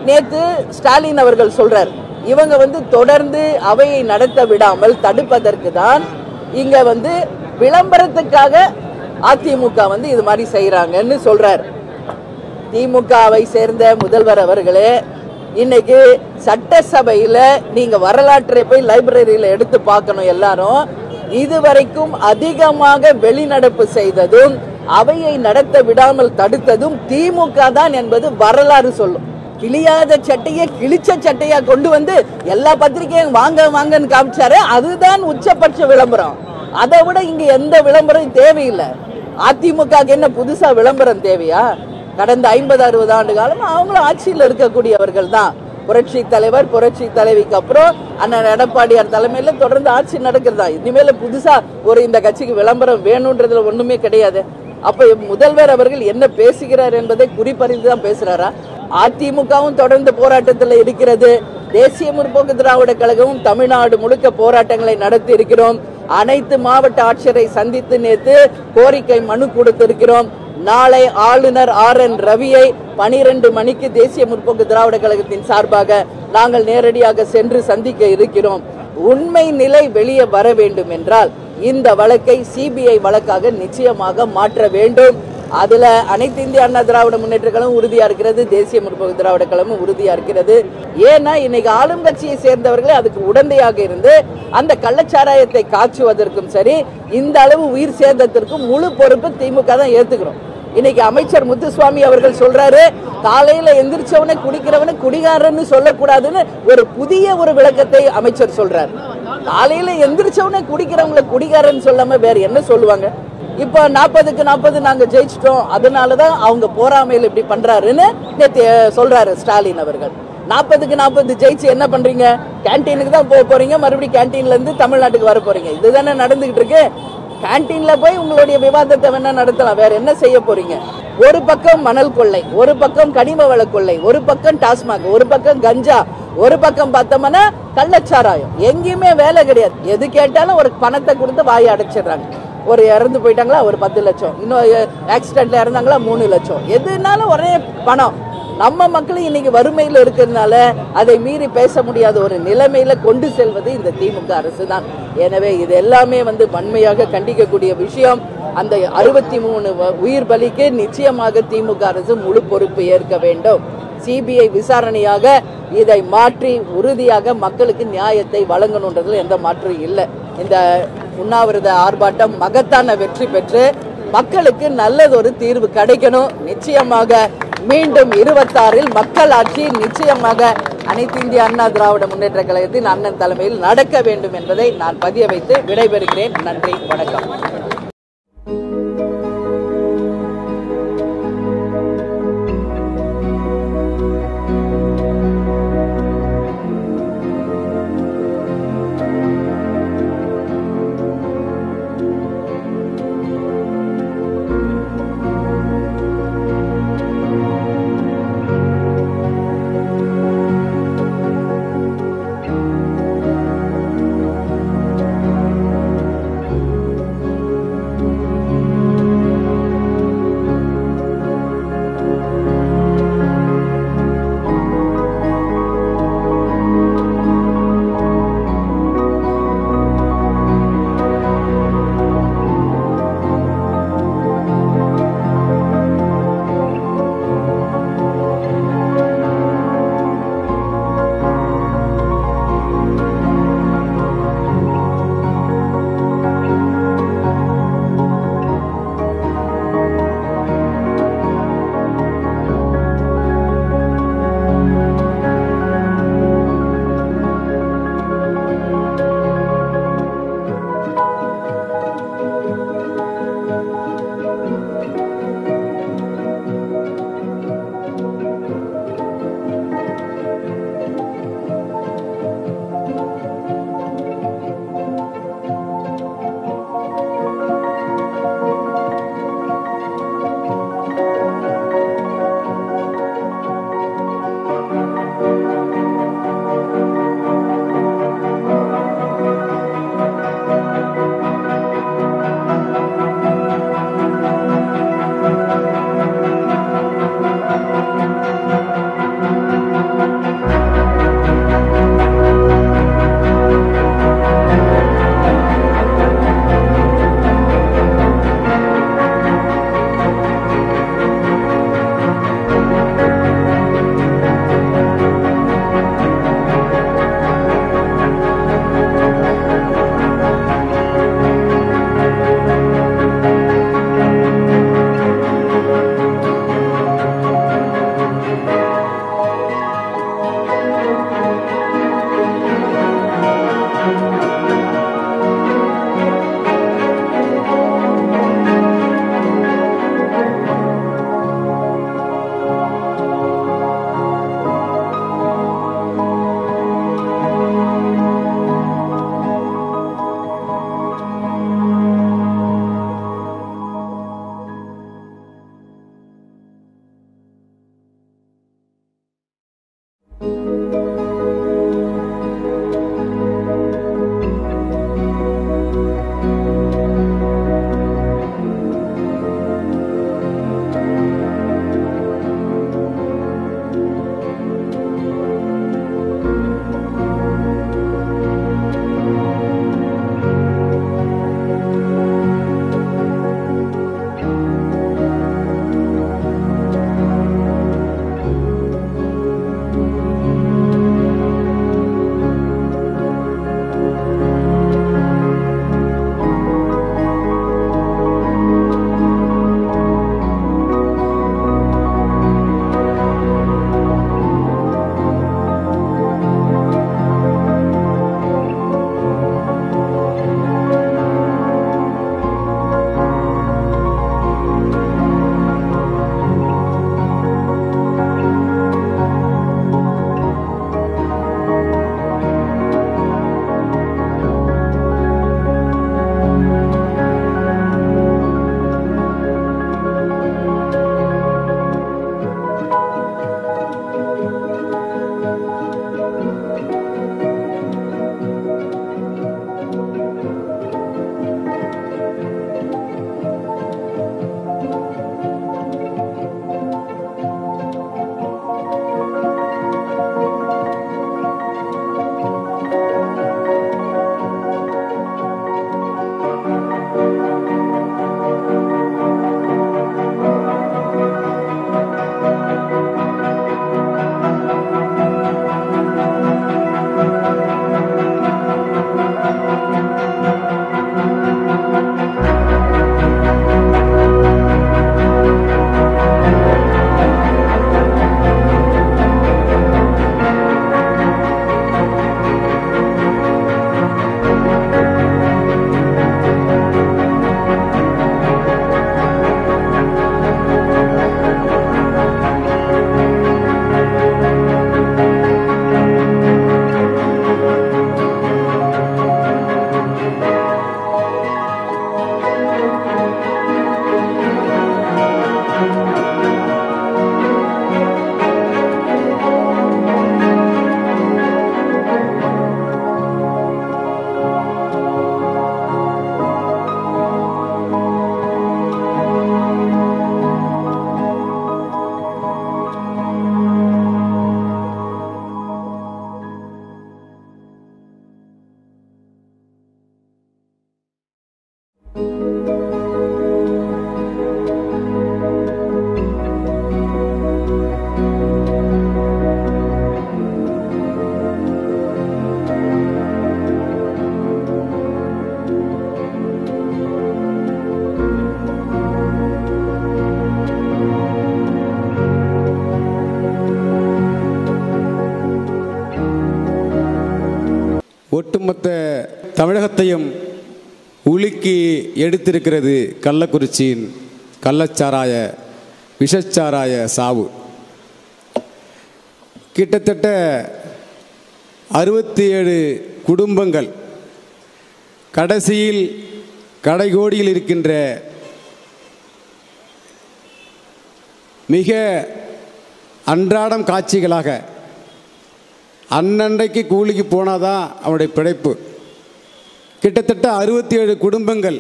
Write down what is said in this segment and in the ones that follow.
நேத்து ஸ்டாலின் அவர்கள் சொல்றார், இவங்க தொடர்ந்து அவையை நடத்த விடாமல் தடுப்பதற்கு தான் இங்க விளம்பரத்துக்காக அதிமுக இது மாதிரி செய்யறாங்கன்னு சொல்றார். திமுகவை சேர்ந்த முதல்வர் அவர்களே, இன்னைக்கு சட்டசபையில நீங்க வரலாற்றை போய் லைப்ரரியில எடுத்து பார்க்கணும். எல்லாரும் இதுவரைக்கும் அதிகமாக வெளிநடப்பு செய்ததும் அவையை நடத்த விடாமல் தடுத்ததும் திமுக தான் என்பது வரலாறு சொல்லும். கிளியாத சட்டையை கிழிச்ச சட்டையா கொண்டு எல்லா பத்திரிகையும் வாங்க வாங்கன்னு காமிச்சாரு. அதுதான் உச்சபட்ச விளம்பரம். அதை விட இங்க எந்த விளம்பரம் தேவையில்லை. அதிமுக என்ன புதுசா விளம்பரம் தேவையா? கடந்த 50-60 ஆண்டு காலம் அவங்களும் ஆட்சியில் இருக்கக்கூடியவர்கள் தான். புரட்சி தலைவர் புரட்சி தலைவிக்கு அப்புறம் அண்ணன் எடப்பாடியார் தலைமையில தொடர்ந்து ஆட்சி நடக்கிறதா. இனிமேல புதுசா இந்த கட்சிக்கு விளம்பரம் வேணும்ன்றதுல ஒண்ணுமே கிடையாது. அப்ப முதல்வர் அவர்கள் என்ன பேசுகிறார் என்பதை குறிப்பறிந்து தான் பேசுறாரா? அதிமுகவும் தொடர்ந்து போராட்டத்தில் இருக்கிறது. தேசிய முற்போக்கு திராவிட கழகமும் தமிழ்நாடு முழுக்க போராட்டங்களை நடத்தி இருக்கிறோம். அனைத்து மாவட்ட ஆட்சியரை சந்தித்து நேற்று கோரிக்கை மனு கொடுத்திருக்கிறோம். நாளை ஆளுநர் RN ரவியை 12 மணிக்கு தேசிய முற்போக்கு திராவிட கழகத்தின் சார்பாக நாங்கள் நேரடியாக சென்று சந்திக்க இருக்கிறோம். உண்மை நிலை வெளியே வர வேண்டும் என்றால் இந்த வழக்கை CBI வழக்காக நிச்சயமாக மாற்ற வேண்டும். அதுல அனைத்து இந்திய அண்ணா திராவிட முன்னேற்ற கழகம் உறுதியா இருக்கிறது, தேசிய முற்போக்கு திராவிட கழகம் உறுதியா இருக்கிறது. ஏன்னா இன்னைக்கு ஆளும் கட்சியை சேர்ந்தவர்களே அதுக்கு உடந்தையாக இருந்து அந்த கள்ளச்சாராயத்தை காய்ச்சுவதற்கும் சரி, இந்த அளவு உயிர் சேதத்திற்கும் முழு பொறுப்பு திமுக தான் ஏத்துக்கிறோம். இன்னைக்கு அமைச்சர் முத்துசுவாமி அவர்கள் சொல்றாரு, காலையில எந்திரிச்சவனை குடிக்கிறவனை குடிகாரன்னு சொல்லக்கூடாதுன்னு ஒரு புதிய விளக்கத்தை அமைச்சர் சொல்றாரு. காலையில எந்திரிச்சவனை குடிக்கிறவங்களை குடிகாரன்னு சொல்லாம வேற என்ன சொல்லுவாங்க? இப்ப 40க்கு 40 நாங்க ஜெயிச்சிட்டோம், அதனாலதான் அவங்க போராமையில் இப்படி பண்றாருன்னு சொல்றாரு ஸ்டாலின் அவர்கள். 40க்கு 40 ஜெயிச்சு என்ன பண்றீங்க? கேன்டீனுக்கு தான் போறீங்க, மறுபடியும் கேன்டீன்ல இருந்து தமிழ்நாட்டுக்கு வர போறீங்க. இதுதானே நடந்துகிட்டு இருக்கு. கேன்டீன்ல போய் உங்களுடைய விவாதத்தை வேணா நடத்தலாம், வேற என்ன செய்ய போறீங்க? ஒரு பக்கம் மணல் கொள்ளை, ஒரு பக்கம் கனிம வள கொள்ளை, ஒரு பக்கம் டாஸ்மாக், ஒரு பக்கம் கஞ்சா, ஒரு பக்கம் பார்த்தோம்னா கள்ளச்சாராயம். எங்கேயுமே வேலை கிடையாது. எது கேட்டாலும் ஒரு பணத்தை கொடுத்து வாயை அடைச்சிடுறாங்க. ஒரு இறந்து போயிட்டாங்களா ஒரு 10 லட்சம், இன்னும் ஆக்சிடென்ட்ல இறந்தாங்களா 3 லட்சம், எதுனாலும் ஒரே பணம். நம்ம மக்களும் இன்னைக்கு வறுமையில இருக்கிறதுனால அதை மீறி பேச முடியாத ஒரு நிலைமையில கொண்டு செல்வது இந்த திமுக அரசு தான். எனவே இது எல்லாமே வன்மையாக கண்டிக்கக்கூடிய விஷயம். அந்த 63 உயிர் பலிக்கு நிச்சயமாக திமுக அரசு முழு பொறுப்பு ஏற்க வேண்டும். CBI விசாரணையாக இதை மாற்றி உறுதியாக மக்களுக்கு நியாயத்தை வழங்கணுன்றதுல எந்த மாற்றம் இல்லை. இந்த உண்ணாவிரத ஆர்ப்பாட்டம் மகத்தான வெற்றி பெற்று மக்களுக்கு நல்லதொரு தீர்வு கிடைக்கணும். நிச்சயமாக மீண்டும் 26 மக்கள் ஆட்சி நிச்சயமாக அனைத்து இந்திய அண்ணா திராவிட முன்னேற்ற கழகத்தின் அண்ணன் தலைமையில் நடக்க வேண்டும் என்பதை நான் பதிய வைத்து விடைபெறுகிறேன். நன்றி, வணக்கம். ஒட்டுமொத்த தமிழகத்தையும் உலுக்கி எடுத்திருக்கிறது கள்ளக்குறிச்சியின் கள்ளச்சாராய விஷச்சாராய சாவு. கிட்டத்தட்ட 67 குடும்பங்கள் கடைசியில் கடைகோடியில் இருக்கின்ற மிக அன்றாடம் காட்சிகளாக அன்னன்றைக்கு கூலிக்கு போனாதான் அவனுடைய பிழைப்பு. கிட்டத்தட்ட 67 குடும்பங்கள்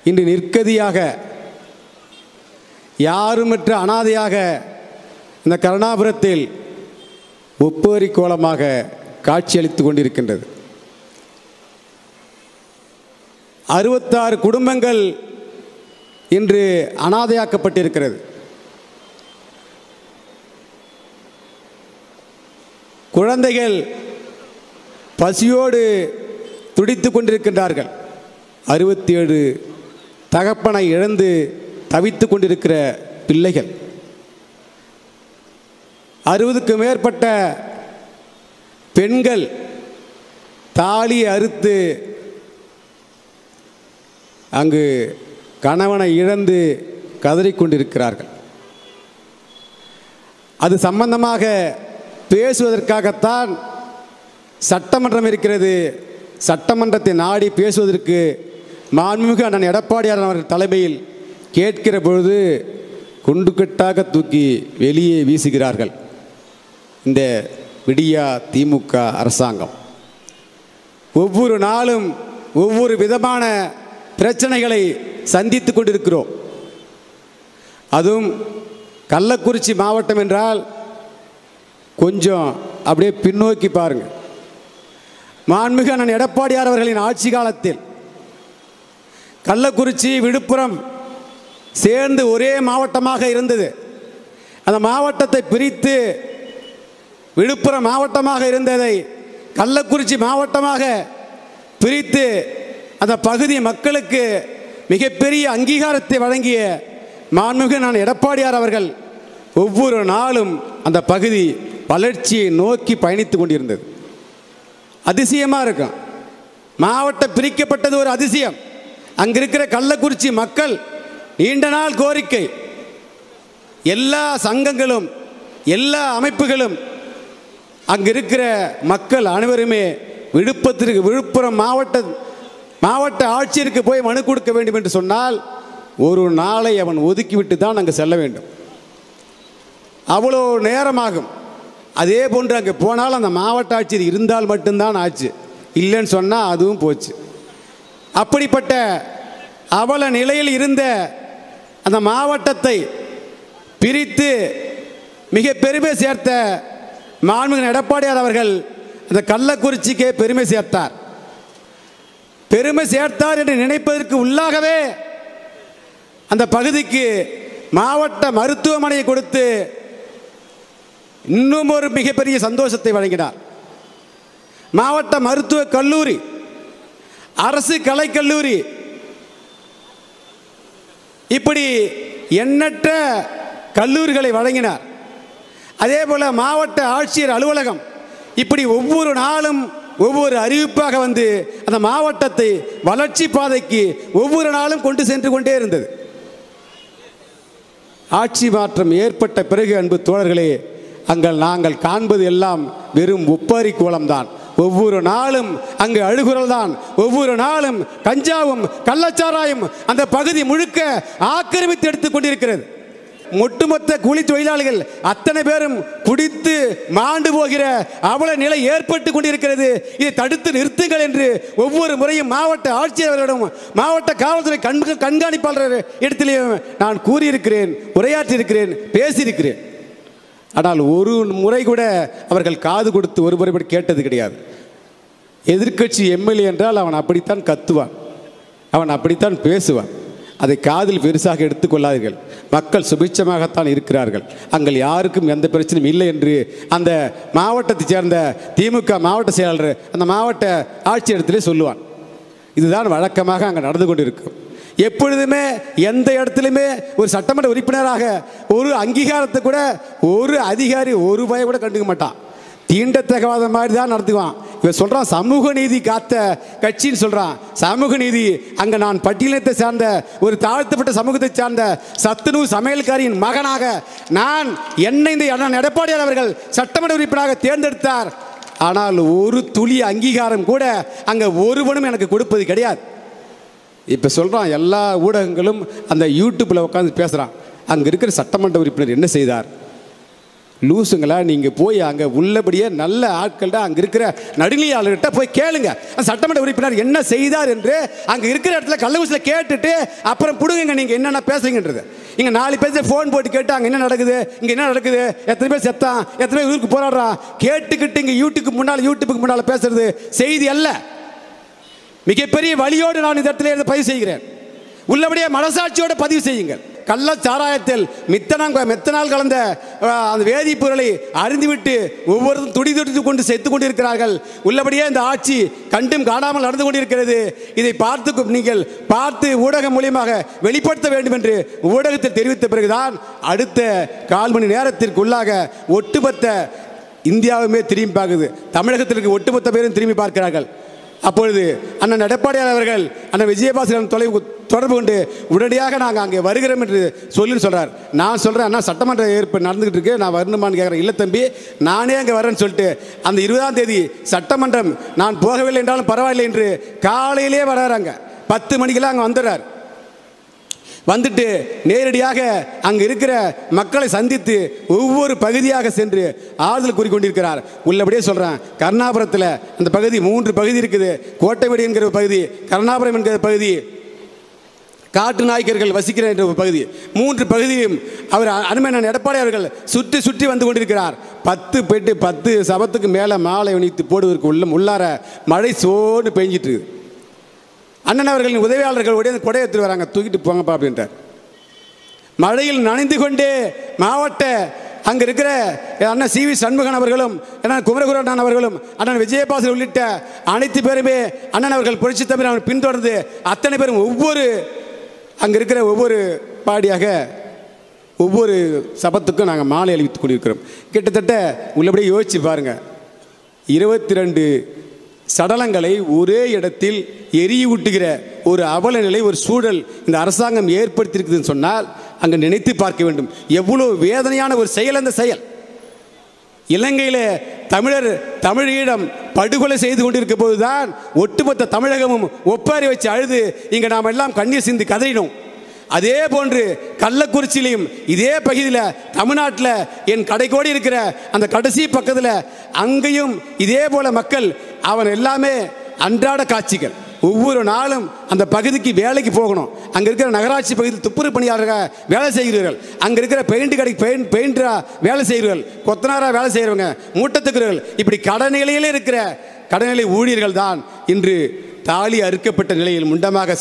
இன்று நிற்கதியாக யாருமற்ற அனாதையாக இந்த கருணாபுரத்தில் ஒப்பேரி கோலமாக காட்சியளித்து கொண்டிருக்கின்றது. 66 குடும்பங்கள் இன்று அனாதையாக்கப்பட்டிருக்கிறது. குழந்தைகள் பசியோடு துடித்து கொண்டிருக்கின்றார்கள். 67 தகப்பனை இழந்து தவித்து கொண்டிருக்கிற பிள்ளைகள். 60க்கும் மேற்பட்ட பெண்கள் தாலி அறுத்து அங்கு கணவனை இழந்து கதறிக்கொண்டிருக்கிறார்கள். அது சம்பந்தமாக பேசுவதற்காகத்தான் சட்டமன்றம் இருக்கிறது. சட்டமன்றத்தை நாடி பேசுவதற்கு மாண்புமிகு அண்ணன் எடப்பாடியார் அவர்கள் தலைமையில் கேட்கிற பொழுது குண்டுக்கட்டாக தூக்கி வெளியே வீசுகிறார்கள் இந்த விடியா திமுக அரசாங்கம். ஒவ்வொரு நாளும் ஒவ்வொரு விதமான பிரச்சனைகளை சந்தித்து கொண்டிருக்கிறோம். அதுவும் கள்ளக்குறிச்சி மாவட்டம் என்றால் கொஞ்சம் அப்படியே பின்னோக்கி பாருங்கள். மாண்புமிகு அண்ணன் எடப்பாடியார் அவர்களின் ஆட்சி காலத்தில் கள்ளக்குறிச்சி விழுப்புரம் சேர்ந்து ஒரே மாவட்டமாக இருந்தது. அந்த மாவட்டத்தை பிரித்து விழுப்புரம் மாவட்டமாக இருந்ததை கள்ளக்குறிச்சி மாவட்டமாக பிரித்து அந்த பகுதி மக்களுக்கு மிகப்பெரிய அங்கீகாரத்தை வழங்கிய மாண்புமிகு நான் எடப்பாடியார் அவர்கள் ஒவ்வொரு நாளும் அந்த பகுதி வளர்ச்சியை நோக்கி பயணித்து கொண்டிருந்தது. அதிசயமாக இருக்கும். மாவட்டம் பிரிக்கப்பட்டது ஒரு அதிசயம். அங்கிருக்கிற கள்ளக்குறிச்சி மக்கள் நீண்ட நாள் கோரிக்கை, எல்லா சங்கங்களும் எல்லா அமைப்புகளும் அங்கிருக்கிற மக்கள் அனைவருமே விழுப்புரம் மாவட்ட ஆட்சியருக்கு போய் மனு கொடுக்க வேண்டும் என்று சொன்னால் ஒரு நாளை அவன் ஒதுக்கிவிட்டு தான் அங்கு செல்ல வேண்டும். அவ்வளோ நேரமாகும். அதே போன்று அங்கே போனால் அந்த மாவட்ட ஆட்சியர் இருந்தால் மட்டும்தான் ஆச்சு, இல்லைன்னு சொன்னால் அதுவும் போச்சு. அப்படிப்பட்ட அவல நிலையில் இருந்த அந்த மாவட்டத்தை பிரித்து மிக பெருமை சேர்த்த மாண்புமிகு எடப்பாடியார் அவர்கள் அந்த கள்ளக்குறிச்சிக்கே பெருமை சேர்த்தார். பெருமை சேர்த்தார் என்று நினைப்பதற்கு உள்ளாகவே அந்த பகுதிக்கு மாவட்ட மருத்துவமனையை கொடுத்து இன்னும் ஒரு மிகப்பெரிய சந்தோஷத்தை வழங்கினார். மாவட்ட மருத்துவக் கல்லூரி, அரசு கலைக்கல்லூரி, இப்படி எண்ணற்ற கல்லூரிகளை வழங்கினார். அதே போல மாவட்ட ஆட்சியர் அலுவலகம், இப்படி ஒவ்வொரு நாளும் ஒவ்வொரு அறிவிப்பாக வந்து அந்த மாவட்டத்தை வளர்ச்சி பாதைக்கு ஒவ்வொரு நாளும் கொண்டு சென்று கொண்டே இருந்தது. ஆட்சி மாற்றம் ஏற்பட்ட பிறகு அன்பு தோழர்களே, நாங்கள் காண்பது எல்லாம் வெறும் ஒப்பாரி கோலம்தான். ஒவ்வொரு நாளும் அங்கு அழுகுரல் தான். ஒவ்வொரு நாளும் கஞ்சாவும் கள்ளச்சாராயம் அந்த பகுதி முழுக்க ஆக்கிரமித்து எடுத்துக் கொண்டிருக்கிறது. ஒட்டுமொத்த கூலி தொழிலாளிகள் அத்தனை பேரும் குடித்து மாண்டு போகிற அவல நிலை ஏற்பட்டு கொண்டிருக்கிறது. இதை தடுத்து நிறுத்துங்கள் என்று ஒவ்வொரு முறையும் மாவட்ட ஆட்சியர்களிடம் மாவட்ட காவல்துறை கண்காணிப்பாளர் இடத்திலேயும் நான் கூறியிருக்கிறேன், உரையாற்றியிருக்கிறேன், பேசியிருக்கிறேன். ஆனால் ஒரு முறை கூட அவர்கள் காது கொடுத்து ஒரு முறை கேட்டது கிடையாது. எதிர்க்கட்சி எம்எல்ஏ என்றால் அவன் அப்படித்தான் கத்துவான், அவன் அப்படித்தான் பேசுவான். அதை காதில் பெருசாக எடுத்துக்கொள்ளாதீர்கள். மக்கள் சுபிட்சமாகத்தான் இருக்கிறார்கள், அங்கே யாருக்கும் எந்த பிரச்சனையும் இல்லை என்று அந்த மாவட்டத்தைச் சேர்ந்த திமுக மாவட்ட செயலாளர் அந்த மாவட்ட ஆட்சியரிடத்திலே சொல்லுவான். இதுதான் வழக்கமாக அங்கே நடந்து கொண்டிருக்கும். எப்பொழுதுமே எந்த இடத்துலையுமே ஒரு சட்டமன்ற உறுப்பினராக ஒரு அங்கீகாரத்தை கூட ஒரு அதிகாரி ஒரு பய கூட கண்டுக்க மாட்டான். தீண்டத்தகாத மாதிரி தான் நடத்துவான். இவன் சொல்றான் சமூக நீதி காத்த கட்சின்னு சொல்றான். சமூக நீதி அங்க நான் பட்டியலத்தை சார்ந்த ஒரு தாழ்த்தப்பட்ட சமூகத்தை சார்ந்த சத்துணவு சமையல்காரியின் மகனாக நான் என்னை இந்த அண்ணன் எடப்பாடியார் அவர்கள் சட்டமன்ற உறுப்பினராக தேர்ந்தெடுத்தார். ஆனால் ஒரு துளி அங்கீகாரம் கூட அங்க ஒருவனும் எனக்கு கொடுப்பது கிடையாது. இப்ப சொல்றான் எல்லா ஊடகங்களும் அந்த யூடியூப்ல உட்காந்து பேசுறான். அங்க இருக்கிற சட்டமன்ற உறுப்பினர் என்ன செய்தார்? லூசுங்களா, நீங்கள் போய் அங்கே உள்ளபடியே நல்ல ஆட்கள்கிட்ட அங்கே இருக்கிற நடுநிலையாளர்கிட்ட போய் கேளுங்க சட்டமன்ற உறுப்பினர் என்ன செய்தார் என்று. அங்கே இருக்கிற இடத்துல கள்ளூசியில் கேட்டுட்டு அப்புறம் பிடுங்க நீங்கள் என்னென்ன பேசுங்கன்றது. இங்கே 4 பேர் ஃபோன் போட்டு கேட்டு அங்கே என்ன நடக்குது, இங்கே என்ன நடக்குது, எத்தனை பேர் செத்தான், எத்தனை பேர் ஊருக்கு போராடுறான் கேட்டுக்கிட்டு இங்கே யூடியூப்புக்கு முன்னால் பேசுறது செய்தி அல்ல. மிகப்பெரிய வழியோடு நான் இந்த இடத்துல பதிவு செய்கிறேன். உள்ளபடியே மனசாட்சியோடு பதிவு செய்யுங்கள். கள்ளச்சாராயத்தில் மெத்தனால் கலந்த அந்த வேதிப்பொருளை அறிந்துவிட்டு ஒவ்வொருத்தரும் துடி கொண்டு செத்து கொண்டிருக்கிறார்கள். உள்ளபடியே இந்த ஆட்சி கண்டும் காணாமல் நடந்து கொண்டிருக்கிறது. இதை நீங்கள் பார்த்து ஊடகம் மூலியமாக வெளிப்படுத்த வேண்டும் என்று ஊடகத்தில் தெரிவித்த பிறகுதான் அடுத்த 1/4 மணி நேரத்திற்குள்ளாக ஒட்டுமொத்த இந்தியாவுமே திரும்பி பார்க்குது. தமிழகத்திற்கு ஒட்டுமொத்த பேரும் திரும்பி பார்க்கிறார்கள். அப்பொழுது அண்ணன் எடப்பாடியார் அவர்கள் அண்ணன் விஜயபாஸ்கரன் தொடர்பு கொண்டு உடனடியாக நாங்கள் அங்கே வருகிறோம் என்று சொல்கிறார். நான் சொல்கிறேன், அண்ணா சட்டமன்ற ஏற்பு நடந்துகிட்டு இருக்கு, நான் வரணுமான்னு கேட்குறேன். இல்லை தம்பி, நானே அங்கே வரேன்னு சொல்லிட்டு அந்த 20ஆம் தேதி சட்டமன்றம் நான் போகவில்லை என்றாலும் பரவாயில்லை என்று காலையிலே வர்றாங்க. 10 மணிக்கெல்லாம் அங்கே வந்துடுறார். வந்துட்டு நேரடியாக அங்கு இருக்கிற மக்களை சந்தித்து ஒவ்வொரு பகுதியாக சென்று ஆறுதல் கூறிக்கொண்டிருக்கிறார். உள்ளபடியே சொல்றேன், கருணாபுரத்தில் அந்த பகுதி 3 பகுதி இருக்குது. கோட்டைவெடி என்கிற பகுதி, கருணாபுரம் என்கிற பகுதி, காட்டு நாய்க்கர்கள் வசிக்கிற என்ற பகுதி, 3 பகுதியும் அவர் அனுமன் எடப்பாடி அவர்கள் சுற்றி வந்து கொண்டிருக்கிறார். 10 சபத்துக்கு மேலே மாலை அணித்து போடுவதற்கு உள்ளார மழை சோடு பெஞ்சிட்டு இருக்கு. அண்ணன் அவர்களின் உதவியாளர்கள் உடைய கொடை எடுத்து வராங்க, தூக்கிட்டு போங்கப்பா அப்படின்ட்டார். மழையில் நனைந்து கொண்டே மாவட்ட அங்கே இருக்கிற அண்ணன் CV சண்முகன் அவர்களும் அண்ணன் குமரகுருவன் அவர்களும் அண்ணன் விஜயபாஸ்கர் உள்ளிட்ட அனைத்து பேருமே அண்ணன் அவர்கள் புரட்சி தமிழ் அவர் பின்தொடர்ந்து அத்தனை பேரும் அங்கே இருக்கிற ஒவ்வொரு பாடியாக ஒவ்வொரு சபத்துக்கும் நாங்கள் மாலை அளித்துக் கொண்டிருக்கிறோம். கிட்டத்தட்ட உள்ளபடியே யோசிச்சு பாருங்க, 22 சடலங்களை ஒரே இடத்தில் எரியூட்டுகிற ஒரு அவல நிலை, ஒரு சூழல் இந்த அரசாங்கம் ஏற்படுத்தியிருக்குதுன்னு சொன்னால் அங்கே நினைத்து பார்க்க வேண்டும். எவ்வளவு வேதனையான ஒரு செயல் அந்த செயல். இலங்கையில் தமிழீழம் படுகொலை செய்து கொண்டிருக்க போதுதான் ஒட்டுமொத்த தமிழகமும் ஒப்பாரி வச்சு அழுது இங்கே நாம் எல்லாம் கண்ணீர் சிந்தி கதறினோம். அதே போன்று கள்ளக்குறிச்சியிலையும் இதே பகுதியில் தமிழ்நாட்டில் என் கடைக்கோடி இருக்கிற அந்த கடைசி பக்கத்தில் அங்கேயும் இதே போல மக்கள் அவன் எல்லாமே அன்றாட காட்சிகள். ஒவ்வொரு நாளும் அந்த பகுதிக்கு வேலைக்கு போகணும். அங்கே இருக்கிற நகராட்சி பகுதியில் துப்புரவு பணியாளர்கள் வேலை செய்கிறீர்கள், அங்கே இருக்கிற பெயிண்ட் கடைக்கு பெயிண்டராக வேலை செய்கிறீர்கள், கொத்தனாராக வேலை செய்கிறவங்க, மூட்டத்துக்குறவர்கள், இப்படி கடநிலையிலே இருக்கிற கடநிலை ஊழியர்கள் தான் இன்று தாலி அறுக்கப்பட்ட நிலையில் முண்டமாக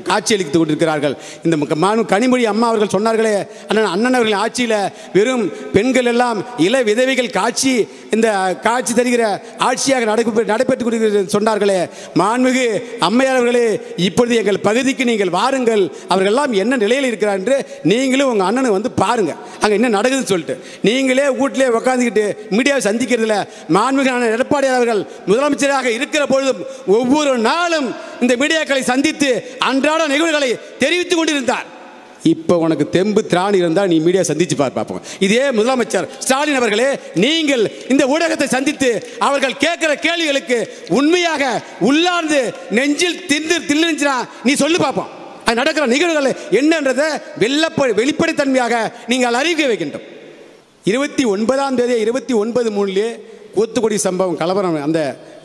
காட்சியளித்துக் கொண்டிருக்கிறார்கள். இந்த கனிமொழி அம்மா அவர்கள் சொன்னார்களே, அண்ணன் அவர்களின் ஆட்சியில் வெறும் பெண்கள் எல்லாம் இள விதவைகள் இந்த காட்சி தருகிற ஆட்சியாக நடைபெற்றுக் கொண்டிருக்கிறது சொன்னார்களே. மாண்புமிகு அம்மையார் அவர்களே, இப்பொழுது எங்கள் பகுதிக்கு நீங்கள் வாருங்கள், அவர்கள் எல்லாம் என்ன நிலையில் இருக்கிறார் என்று நீங்களும் உங்கள் அண்ணனை வந்து பாருங்க, அங்கே என்ன நடக்குதுன்னு சொல்லிட்டு. நீங்களே வீட்டிலே உட்காந்துக்கிட்டு மீடியாவை சந்திக்கிறதுல மாண்புமிகு அண்ணன் எடப்பாடி அவர்கள் முதலமைச்சராக இருக்கிற பொழுதும் ஒவ்வொரு நாளும் இந்த மீடியாக்களை சந்தித்து அன்றாட நிகழ்வுகளை தெரிவித்துக் கொண்டிருந்தார். இப்ப உனக்கு தெம்பு திராணி இருந்தா நீ மீடியா சந்திச்சு பார்ப்போம். இதே முதலமைச்சர் ஸ்டாலின் அவர்களே, நீங்கள் இந்த ஊடகத்தை சந்தித்து அவர்கள் கேட்கிற கேள்விகளுக்கு உண்மையாக உள்ளார்ந்து நெஞ்சில் தில்லுச்சுனா நீ சொல்லு பார்ப்போம். அது நடக்கிற நிகழ்வுகள் என்னன்றதை வெளிப்படைத்தன்மையாக நீங்கள் அறிவிக்க வைக்கின்றோம். 29ஆம் தேதி 29/3 தூத்துக்குடி சம்பவம் கலவரம் அந்த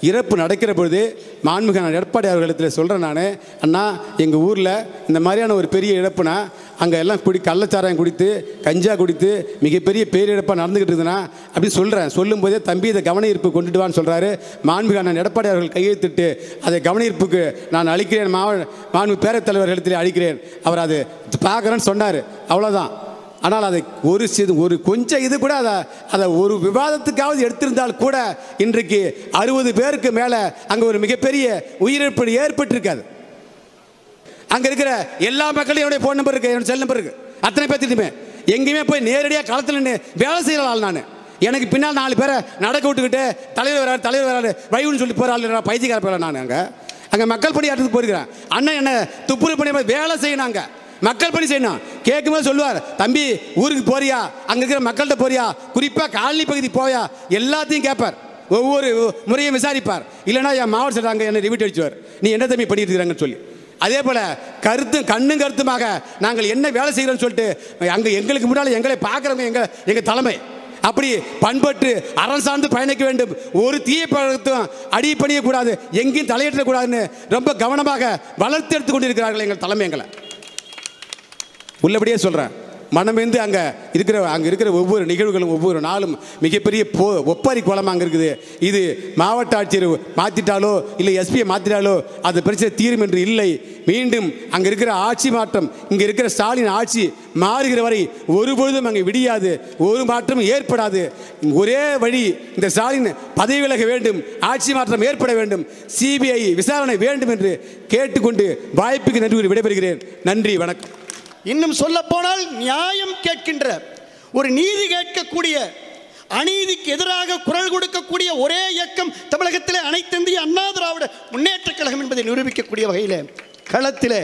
இறப்பு நடக்கிற பொழுது மாண்புமிகு எடப்பாடி அவர்களிடத்தில் சொல்கிறேன் நான், அண்ணா எங்கள் ஊரில் இந்த மாதிரியான ஒரு பெரிய இழப்புனா அங்கே எல்லாம் கள்ளச்சாராயம் குடித்து கஞ்சா குடித்து மிகப்பெரிய பேரிழப்பாக நடந்துக்கிட்டு இருக்குதுன்னா அப்படின்னு சொல்கிறேன். சொல்லும்போதே தம்பி இதை கவன ஈர்ப்பு கொண்டுட்டு சொல்கிறாரு. மாண்புமிகு அண்ணன் எடப்பாடி அவர்கள் கையெழுத்திட்டு அதை கவன ஈர்ப்புக்கு நான் அளிக்கிறேன், மாண்பு பேரவைத் தலைவர்களிடத்தில் அளிக்கிறேன். அவர் அது பார்க்குறேன்னு சொன்னார், அவ்வளோதான். ஆனால் அதை ஒரு கொஞ்சம் இது கூட அதை ஒரு விவாதத்துக்காவது எடுத்திருந்தால் கூட இன்றைக்கு 60 பேருக்கு மேலே அங்கே ஒரு மிகப்பெரிய உயிரிழப்பு ஏற்பட்டிருக்காது. அங்கே இருக்கிற எல்லா மக்களையும் என்னுடைய ஃபோன் நம்பர் இருக்கு, என்னோட செல் நம்பர் இருக்கு, அத்தனை பேர்த்திட்டுமே எங்கேயுமே போய் நேரடியாக களத்தில் நின்று வேலை செய்கிற ஆள் நான். எனக்கு பின்னால் 4 பேரை நடக்க விட்டுக்கிட்டு தலைவர் வராரு வைவுன்னு சொல்லி போகிறாள் பைத்தியக்கார போயில. நான் அங்கே மக்கள் பணி ஆட்டத்துக்கு போயிருக்கிறேன். அண்ணன் என்ன துப்புரவு பணி வேலை செய்யணாங்க, மக்கள் பணி செய்யணும். கேட்கும்போது சொல்லுவார், தம்பி ஊருக்கு போறியா, அங்கே இருக்கிற மக்கள்கிட்ட போறியா, குறிப்பாக காலனி பகுதி போயா, எல்லாத்தையும் கேட்பார். ஒவ்வொரு முறையும் விசாரிப்பார். இல்லைனா என் மாவட்ட சார் அங்கே என்ன ரிவிட் அடிச்சுவார், நீ என்ன தம்பி பண்ணிட்டு இருக்கிறாங்கன்னு சொல்லி. அதே போல் கண்ணும் கருத்துமாக நாங்கள் என்ன வேலை செய்கிறோன்னு சொல்லிட்டு அங்கே எங்களுக்கு முன்னால் எங்களை பார்க்குறவங்க எங்கள் தலைமை அப்படி பண்பட்டு அறம் சார்ந்து பயணிக்க வேண்டும். ஒரு தீய பழக்கத்தும் அடி பணியக்கூடாது, எங்கேயும் தலையிடக்கூடாதுன்னு ரொம்ப கவனமாக வளர்த்து எடுத்து கொண்டிருக்கிறார்கள் எங்கள் தலைமை. எங்களை உள்ளபடியே சொல்கிறேன், மனமேந்து அங்கே இருக்கிற ஒவ்வொரு நிகழ்வுகளும் ஒவ்வொரு நாளும் மிகப்பெரிய ஒப்பாரி கோலமாக அங்கே இருக்குது. இது மாவட்ட ஆட்சியர் மாற்றிட்டாலோ இல்லை எஸ்பியை மாற்றிட்டாலோ அது பிரச்சனை தீரும் என்று இல்லை. மீண்டும் அங்கே இருக்கிற ஆட்சி மாற்றம், இங்கே இருக்கிற ஸ்டாலின் ஆட்சி மாறுகிற வரை ஒருபொழுதும் அங்கே விடியாது, ஒரு மாற்றமும் ஏற்படாது. ஒரே வழி, இந்த ஸ்டாலின் பதவி விலக வேண்டும், ஆட்சி மாற்றம் ஏற்பட வேண்டும், சிபிஐ விசாரணை வேண்டும் என்று கேட்டுக்கொண்டு வாய்ப்புக்கு நன்றி கூறி விடைபெறுகிறேன். நன்றி, வணக்கம். இன்னும் சொல்ல போனால் நியாயம் கேட்கின்ற, ஒரு நீதி கேட்கக்கூடிய, அநீதிக்கு எதிராக குரல் கொடுக்கக்கூடிய ஒரே இயக்கம் தமிழகத்திலே அனைத்து இந்திய அண்ணா திராவிட முன்னேற்ற கழகம் என்பதை நிரூபிக்கக்கூடிய வகையில் களத்தில்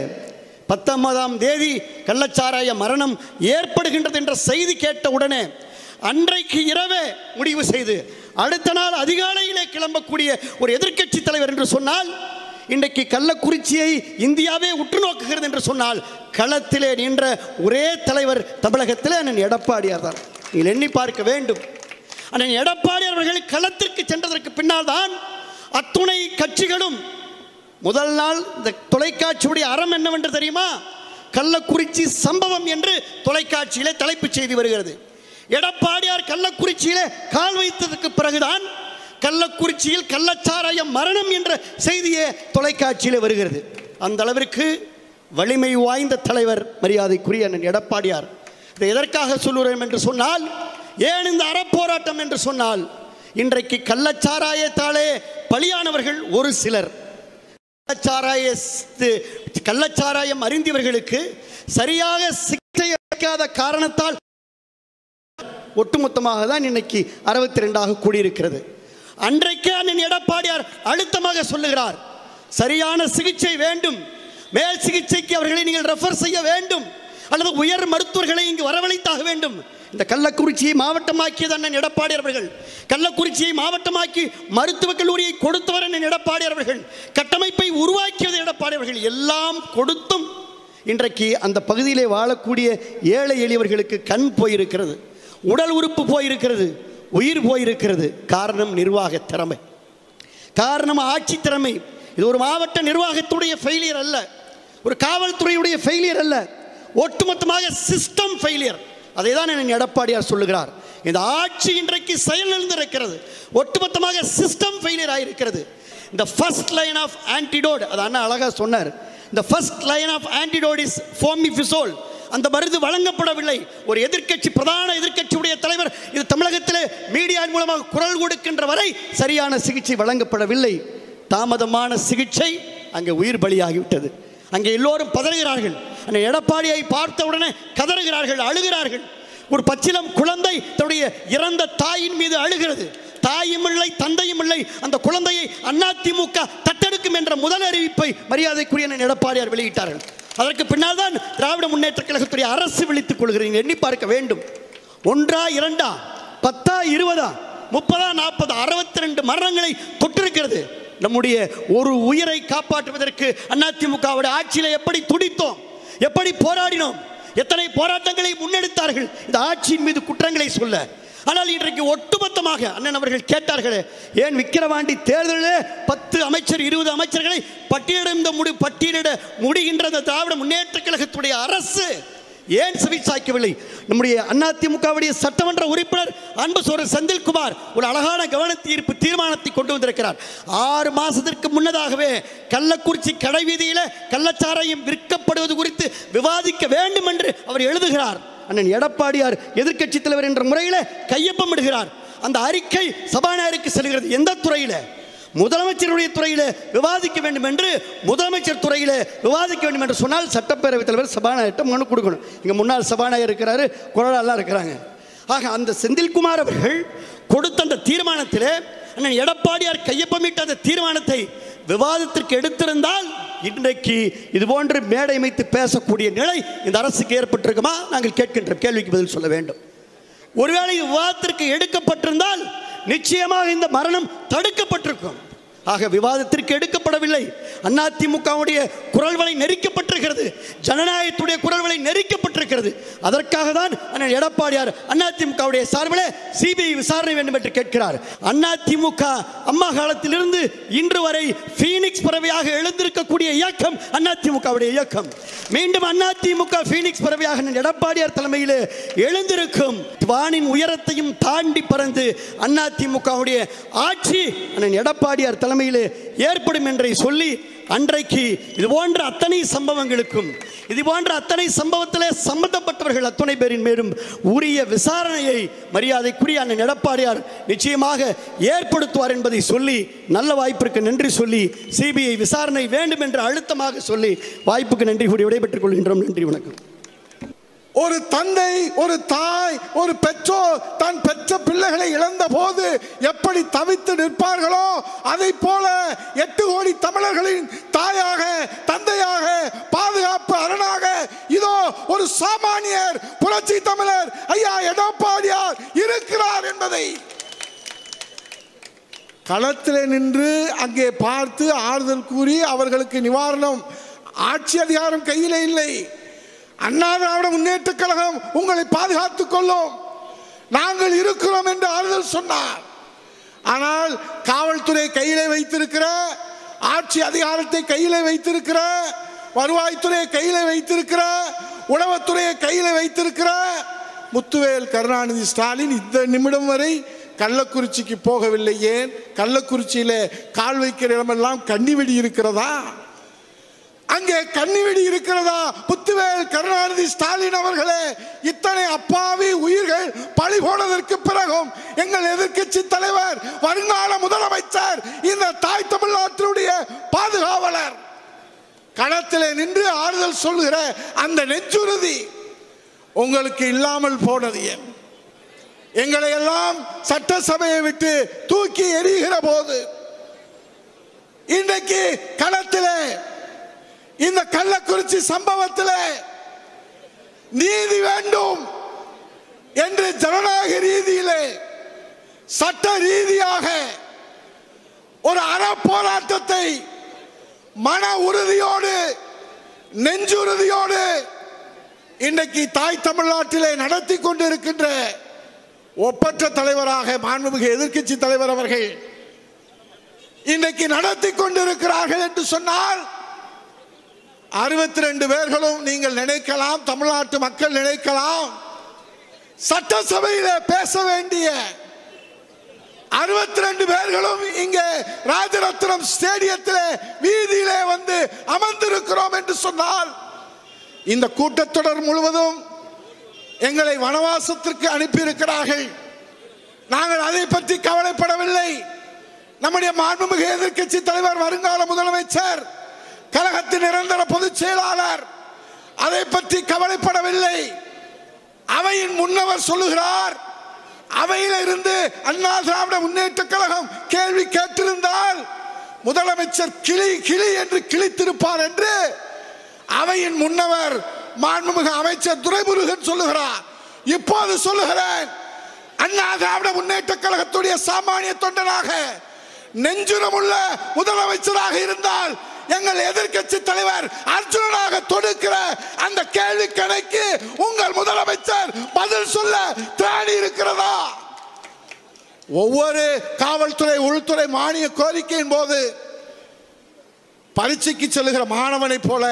19ஆம் தேதி கள்ளச்சாராய மரணம் ஏற்படுகின்றது என்ற செய்தி கேட்ட உடனே அன்றைக்கு இரவே முடிவு செய்து அடுத்த நாள் அதிகாலையிலே கிளம்பக்கூடிய ஒரு எதிர்க்கட்சி தலைவர் என்று சொன்னால், இன்றைக்கு கள்ளக்குறிச்சியை இந்தியாவே உற்று நோக்குகிறது என்று சொன்னால் களத்திலே நின்ற ஒரே தலைவர் தமிழகத்திலே அண்ணன் எடப்பாடியார் தான். நீங்கள் எண்ணி பார்க்க வேண்டும். அண்ணன் எடப்பாடியார் அவர்கள் களத்திற்கு சென்றதற்கு பின்னால் தான் அத்துணை கட்சிகளும் முதல் நாள் இந்த தொலைக்காட்சியுடைய அறம் என்னவென்று தெரியுமா? கள்ளக்குறிச்சி சம்பவம் என்று தொலைக்காட்சியிலே தலைப்புச் செய்தி வருகிறது. எடப்பாடியார் கள்ளக்குறிச்சியிலே கால் வைத்ததற்கு பிறகுதான் கள்ளக்குறிச்சியில் கள்ளச்சாராய மரணம் என்ற செய்தியே தொலைக்காட்சியில் வருகிறது. அந்த அளவிற்கு வலிமை வாய்ந்த தலைவர் மரியாதைக்குரிய அண்ணன் எடப்பாடியார். இதை எதற்காக சொல்லுறேன் என்று சொன்னால், ஏன் இந்த அறப்போராட்டம் என்று சொன்னால், இன்றைக்கு கள்ளச்சாராயத்தாலே பலியானவர்கள் ஒரு சிலர், கள்ளச்சாராயம் அறிந்தவர்களுக்கு சரியாக சிகிச்சை அளிக்காத காரணத்தால் ஒட்டுமொத்தமாக தான் இன்னைக்கு 62ஆக கூடியிருக்கிறது. அன்றைக்கே அண்ணன் எடப்பாடியார் அழுத்தமாக சொல்லுகிறார், சரியான சிகிச்சை வேண்டும், மேல் சிகிச்சைக்கு அவர்களை நீங்கள் ரெஃபர் செய்ய வேண்டும், அல்லது உயர் மருத்துவர்களை இங்கு வரவழைத்தாக வேண்டும். இந்த கள்ளக்குறிச்சியை மாவட்டமாக்கியது அண்ணன் எடப்பாடியார் அவர்கள். கள்ளக்குறிச்சியை மாவட்டமாக்கி மருத்துவக் கல்லூரியை கொடுத்தவர் அண்ணன் எடப்பாடியார் அவர்கள். கட்டமைப்பை உருவாக்கியது எடப்பாடியார் அவர்கள். எல்லாம் கொடுத்தும் இன்றைக்கு அந்த பகுதியிலே வாழக்கூடிய ஏழை எளியவர்களுக்கு கண் போயிருக்கிறது, உடல் உறுப்பு போயிருக்கிறது, உயிர் போயிருக்கிறது. காரணம் நிர்வாக திறமை, காரணம் ஆட்சி திறமை. இது ஒரு மாவட்ட நிர்வாகத்துடைய ஃபெயிலியர் அல்ல, ஒரு காவல்துறையுடைய ஃபெயிலியர் அல்ல, ஒட்டுமொத்தமாக சிஸ்டம் ஃபெயிலியர். அதை தான் என் எடப்பாடியார் சொல்லுகிறார். இந்த ஆட்சி இன்றைக்கு செயலிழந்திருக்கிறது, ஒட்டுமொத்தமாக சிஸ்டம் ஃபெயிலியர் ஆகியிருக்கிறது. இந்த ஃபர்ஸ்ட் லைன் ஆஃப் ஆன்டிடோட், அது அண்ணா அழகாக சொன்னார். இந்த first line of antidote is fomepizole. அந்த மருந்து வழங்கப்படவில்லை. ஒரு எதிர்க்கட்சி, பிரதான எதிர்க்கட்சியுடைய தலைவர் இது தமிழகத்திலே மீடியா மூலமாக குரல் கொடுக்கின்ற வரை சரியான சிகிச்சை வழங்கப்படவில்லை. தாமதமான சிகிச்சை அங்கே உயிர் பலியாகிவிட்டது. அங்கே எல்லோரும் பதறுகிறார்கள். அந்த எடப்பாடியை பார்த்த உடனே கதறுகிறார்கள், அழுகிறார்கள். ஒரு பச்சிலம் குழந்தை தன்னுடைய இறந்த தாயின் மீது அழுகிறது. தாயும் இல்லை, தந்தையும் இல்லை. அந்த குழந்தையை அதிமுக தத்தெடுக்கும் என்ற முதல் அறிவிப்பை மரியாதைக்குரிய எடப்பாடியார் வெளியிட்டார்கள். அதற்கு பின்னால் தான் திராவிட முன்னேற்ற கழகத்துடைய அரசு விழித்துக் கொள்கிறீங்க. எண்ணி பார்க்க வேண்டும். 1 2 10 20 30 40 62 மரணங்களை தொட்டிருக்கிறது. நம்முடைய ஒரு உயிரை காப்பாற்றுவதற்கு அதிமுகவுடைய ஆட்சியில் எப்படி துடித்தோம், எப்படி போராடினோம், எத்தனை போராட்டங்களை முன்னெடுத்தார்கள் இந்த ஆட்சியின் மீது குற்றங்களை சொல்ல. ஆனால் இன்றைக்கு ஒட்டுமொத்தமாக அண்ணன் அவர்கள் கேட்டார்களே, ஏன் விக்கிரவாண்டி தேர்தலில் 10 அமைச்சர் 20 அமைச்சர்களை பட்டியலிட முடிகின்ற திராவிட முன்னேற்ற கழகத்துடைய அரசு ஏன் செவிசாய்க்கவில்லை? நம்முடைய அதிமுகவுடைய சட்டமன்ற உறுப்பினர் அன்பு சோழர் செந்தில்குமார் ஒரு அழகான கவன ஈர்ப்பு தீர்மானத்தை கொண்டு வந்திருக்கிறார். 6 மாதத்திற்கு முன்னதாகவே கள்ளக்குறிச்சி கடைவீதியில் கள்ளச்சாராயம் விற்கப்படுவது குறித்து விவாதிக்க வேண்டும் என்று அவர் எழுதுகிறார். அண்ணன் எடப்பாடியார் எதிர்க்கட்சி தலைவர் என்ற முறையில் கையொப்பமிடுகிறார். அந்த அறிக்கை சபாநாயகருக்கு செல்கிறது. எந்த துறையில்? முதலமைச்சருடைய துறையில் விவாதிக்க வேண்டும் என்று, முதலமைச்சர் துறையில் விவாதிக்க வேண்டும் என்று சொன்னால் சட்டப்பேரவைத் தலைவர் சபாநாயகர்கிட்ட மனு கொடுக்கணும். இங்கே முன்னாள் சபாநாயகர் இருக்கிறாரு, குரலாலாம் இருக்கிறாங்க. ஆக அந்த செந்தில்குமார் அவர்கள் கொடுத்த அந்த தீர்மானத்திலே அண்ணன் எடப்பாடியார் கையொப்பமிட்ட அந்த தீர்மானத்தை விவாதத்திற்கு எடுத்திருந்தால் இன்றைக்கு இது போன்று மேடை அமைத்து பேசக்கூடிய நிலை இந்த அரசுக்கு ஏற்பட்டிருக்குமா? நாங்கள் கேட்கின்ற கேள்விக்கு பதில் சொல்ல வேண்டும். ஒருவேளை விவாதத்திற்கு எடுக்கப்பட்டிருந்தால் நிச்சயமாக இந்த மரணம் தடுக்கப்பட்டிருக்கும். ஆக விவாதத்திற்கு எடுக்கப்படவில்லை. அதிமுகவுடைய குரல்வளை நெரிக்கப்பட்டிருக்கிறது, ஜனநாயகத்துடைய குரல்வளை நெரிக்கப்பட்டிருக்கிறது. அதற்காக தான் அண்ணன் எடப்பாடியார் அதிமுகவுடைய சார்பில் சிபிஐ விசாரணை வேண்டும் என்று கேட்கிறார். அதிமுக அம்மா காலத்திலிருந்து இன்று வரை பீனிக்ஸ் பறவையாக எழுந்திருக்கக்கூடிய இயக்கம் அதிமுகவுடைய இயக்கம். மீண்டும் அதிமுக பீனிக்ஸ் பறவையாக அண்ணன் எடப்பாடியார் தலைமையில் எழுந்திருக்கும். வானின் உயரத்தையும் தாண்டி பறந்து அதிமுகவுடைய ஆட்சி அண்ணன் எடப்பாடியார் தலைமையில் ஏற்படும் என்றை சொல்லி அன்றைக்கு இது போன்ற அத்தனை சம்பவங்களுக்கும் இது போன்ற அத்தனை சம்பவத்திலே சம்பந்தப்பட்டவர்கள் அத்தனை பேரின் மேலும் உரிய விசாரணையை மரியாதைக்குரிய அண்ணன் எடப்பாடியார் நிச்சயமாக ஏற்படுத்துவார் என்பதை சொல்லி நல்ல வாய்ப்பிற்கு நன்றி சொல்லி சிபிஐ விசாரணை வேண்டும் என்று அழுத்தமாக சொல்லி வாய்ப்புக்கு நன்றி கூறி விடைபெற்றுக் கொள்கின்றோம். நன்றி, வணக்கம். ஒரு தந்தை, ஒரு தாய், ஒரு பெற்றோர் தன் பெற்ற பிள்ளைகளை இழந்த போது எப்படி தவித்து நிற்பார்களோ அதை போல 8 கோடி தமிழர்களின் தாயாக, தந்தையாக, பாதுகாப்பு அரணாக இதோ ஒரு சாமானியர் புரட்சி தமிழர் ஐயா எடப்பாடியார் இருக்கிறார் என்பதை களத்திலே நின்று அங்கே பார்த்து ஆறுதல் கூறி அவர்களுக்கு நிவாரணம். ஆட்சி அதிகாரம் கையிலே இல்லை. அண்ணா திராவிட முன்னேற்ற கழகம் உங்களை பாதுகாத்துக் கொள்ளும், நாங்கள் இருக்கிறோம் என்று ஆறுதல் சொன்னார். ஆனால் காவல்துறை கையிலே வைத்திருக்கிற, ஆட்சி அதிகாரத்தை கையிலே வைத்திருக்கிற, வருவாய்த்துறையை கையிலே வைத்திருக்கிற, உளவுத்துறையை கையிலே வைத்திருக்கிற முத்துவேல் கருணாநிதி ஸ்டாலின் இந்த நிமிடம் வரை கள்ளக்குறிச்சிக்கு போகவில்லை. ஏன்? கள்ளக்குறிச்சியில கால் வைக்கிற இடமெல்லாம் கன்னிவெடி இருக்கிறதா? அங்கே கன்னிவெடி இருக்கிறதா? முத்துவேல் கருணாநிதி ஸ்டாலின் அவர்களே, இத்தனை அப்பாவி உயிர்கள் பழி போனதற்கு பிறகும் எங்கள் எதிர்க்கட்சி தலைவர், வருங்கால முதலமைச்சர், இந்த தாய் தமிழ்நாட்டினுடைய பாதுகாவலர் களத்திலே நின்று ஆறுதல் சொல்கிற அந்த நெஞ்சுறுதி உங்களுக்கு இல்லாமல் போனது ஏன்? எங்களை எல்லாம் சட்டசபையை விட்டு தூக்கி எறிகிற போது இன்றைக்கு களத்திலே இந்த கள்ளக்குறிச்சி சம்பவத்தில் நீதி வேண்டும் என்று ஜனநாயக ரீதியிலே சட்ட ரீதியாக ஒரு அறப்போராட்டத்தை மன உறுதியோடு நெஞ்சுறுதியோடு இன்றைக்கு தாய் தமிழ்நாட்டிலே நடத்தி கொண்டிருக்கின்ற ஒப்பற்ற தலைவராக மாண்புமிகு எதிர்க்கட்சி தலைவர் அவர்கள் இன்றைக்கு நடத்தி கொண்டிருக்கிறார்கள் என்று சொன்னால் 62 பேர்களும் நீங்கள் நினைக்கலாம், தமிழ்நாட்டு மக்கள் நினைக்கலாம், சட்டசபையிலே பேச வேண்டிய 62 பேர்களும் இங்கே ராஜரத்னம் ஸ்டேடியத்திலே வீதியிலே வந்து அமர்ந்திருக்கிறோம் என்று சொன்னால் இந்த கூட்டத்தொடர் முழுவதும் எங்களை வனவாசத்திற்கு அனுப்பியிருக்கிறார்கள். நாங்கள் அதை பற்றி கவலைப்படவில்லை. நம்முடைய மாண்புமிகு எதிர்க்கட்சி தலைவர், வருங்கால முதலமைச்சர், கழகத்தின் நிரந்தர பொதுச் செயலாளர் அதை பற்றி கவலைப்படவில்லை. அவையின் முன்னவர் சொல்லுகிறார், அவையில் இருந்து அண்ணா திராவிட முன்னேற்ற கழகம் கேள்வி கேட்டிருந்தால் முதலமைச்சர் கிளி கிளி என்று கிழித்திருப்பார் என்று அவையின் முன்னவர் மாண்புமிகு அமைச்சர் துரைமுருகன் சொல்லுகிறார். இப்போது சொல்லுகிறேன், அண்ணா திராவிட முன்னேற்ற கழகத்துடைய சாமானிய தொண்டனாக நெஞ்சுரமுள்ள முதலமைச்சராக இருந்தால் எங்கள் எதிர்க்கட்சி தலைவர் அர்ஜுனனாக தொடுக்கிற அந்த கேள்வி கணக்கு உங்கள் முதலமைச்சர் பதில் சொல்ல திராணி இருக்கிறதா? ஒவ்வொரு காவல்துறை, உள்துறை மானிய கோரிக்கையின் போது பரீட்சைக்கு செல்லுகிற மாணவனை போல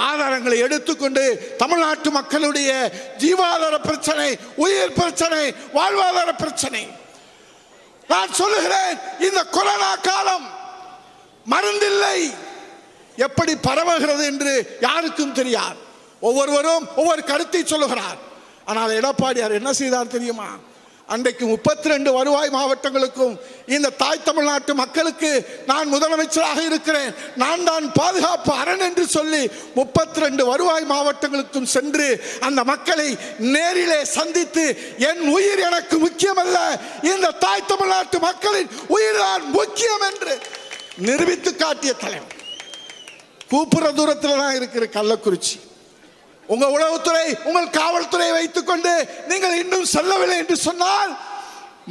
ஆதாரங்களை எடுத்துக்கொண்டு தமிழ்நாட்டு மக்களுடைய ஜீவாதார பிரச்சனை, உயிர் பிரச்சனை, வாழ்வாதார பிரச்சனை, நான் சொல்லுகிறேன், இந்த கொரோனா காலம் மருந்தில்லை, எப்படி பரவுகிறது என்று யாருக்கும் தெரியாது. ஒவ்வொருவரும் ஒவ்வொரு கருத்தை சொல்லுகிறார். ஆனால் எடப்பாடியார் என்ன செய்தார் தெரியுமா? அன்றைக்கு 32 வருவாய் மாவட்டங்களுக்கும் இந்த தாய் தமிழ்நாட்டு மக்களுக்கு நான் முதலமைச்சராக இருக்கிறேன், நான் தான் பாதுகாப்பு அரண் என்று சொல்லி 32 வருவாய் மாவட்டங்களுக்கும் சென்று அந்த மக்களை நேரிலே சந்தித்து என் உயிர் எனக்கு முக்கியமல்ல, இந்த தாய் தமிழ்நாட்டு மக்களின் உயிர் தான் முக்கியம் என்று நிரூபித்து காட்டிய தலைவர். கூப்புற தூரத்தில் தான் இருக்கிற கள்ளக்குறிச்சி. உங்க உளவுத்துறை உங்கள் காவல்துறையை வைத்துக் கொண்டு நீங்கள் இன்னும் செல்லவில்லை என்று சொன்னால்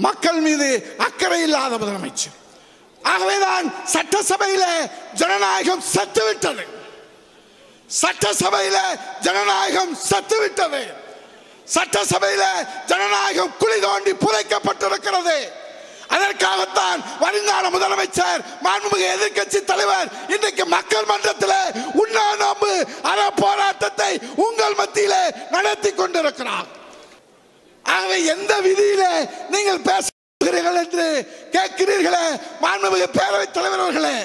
மக்கள் மீது அக்கறை இல்லாத முதலமைச்சர். ஆகவேதான் சட்டசபையில ஜனநாயகம் செத்துவிட்டது. சட்டசபையில ஜனநாயகம் செத்துவிட்டது. சட்டசபையில ஜனநாயகம் குழி தோண்டி புதைக்கப்பட்டிருக்கிறது. அதற்காகத்தான் வருங்கால முதலமைச்சர் மாண்புமிகு எதிர்க்கட்சி தலைவர் இன்றைக்கு மக்கள் மன்றத்தில் உண்ணாநோன்பு அற போராட்டத்தை உங்கள் மத்தியிலே நடத்தி கொண்டிருக்கிறார். ஆகவே எந்த விதியில நீங்கள் பேசுகிறீர்கள் என்று கேட்கிறீர்களே மாண்புமிகு பேரவைத் தலைவர் அவர்களே,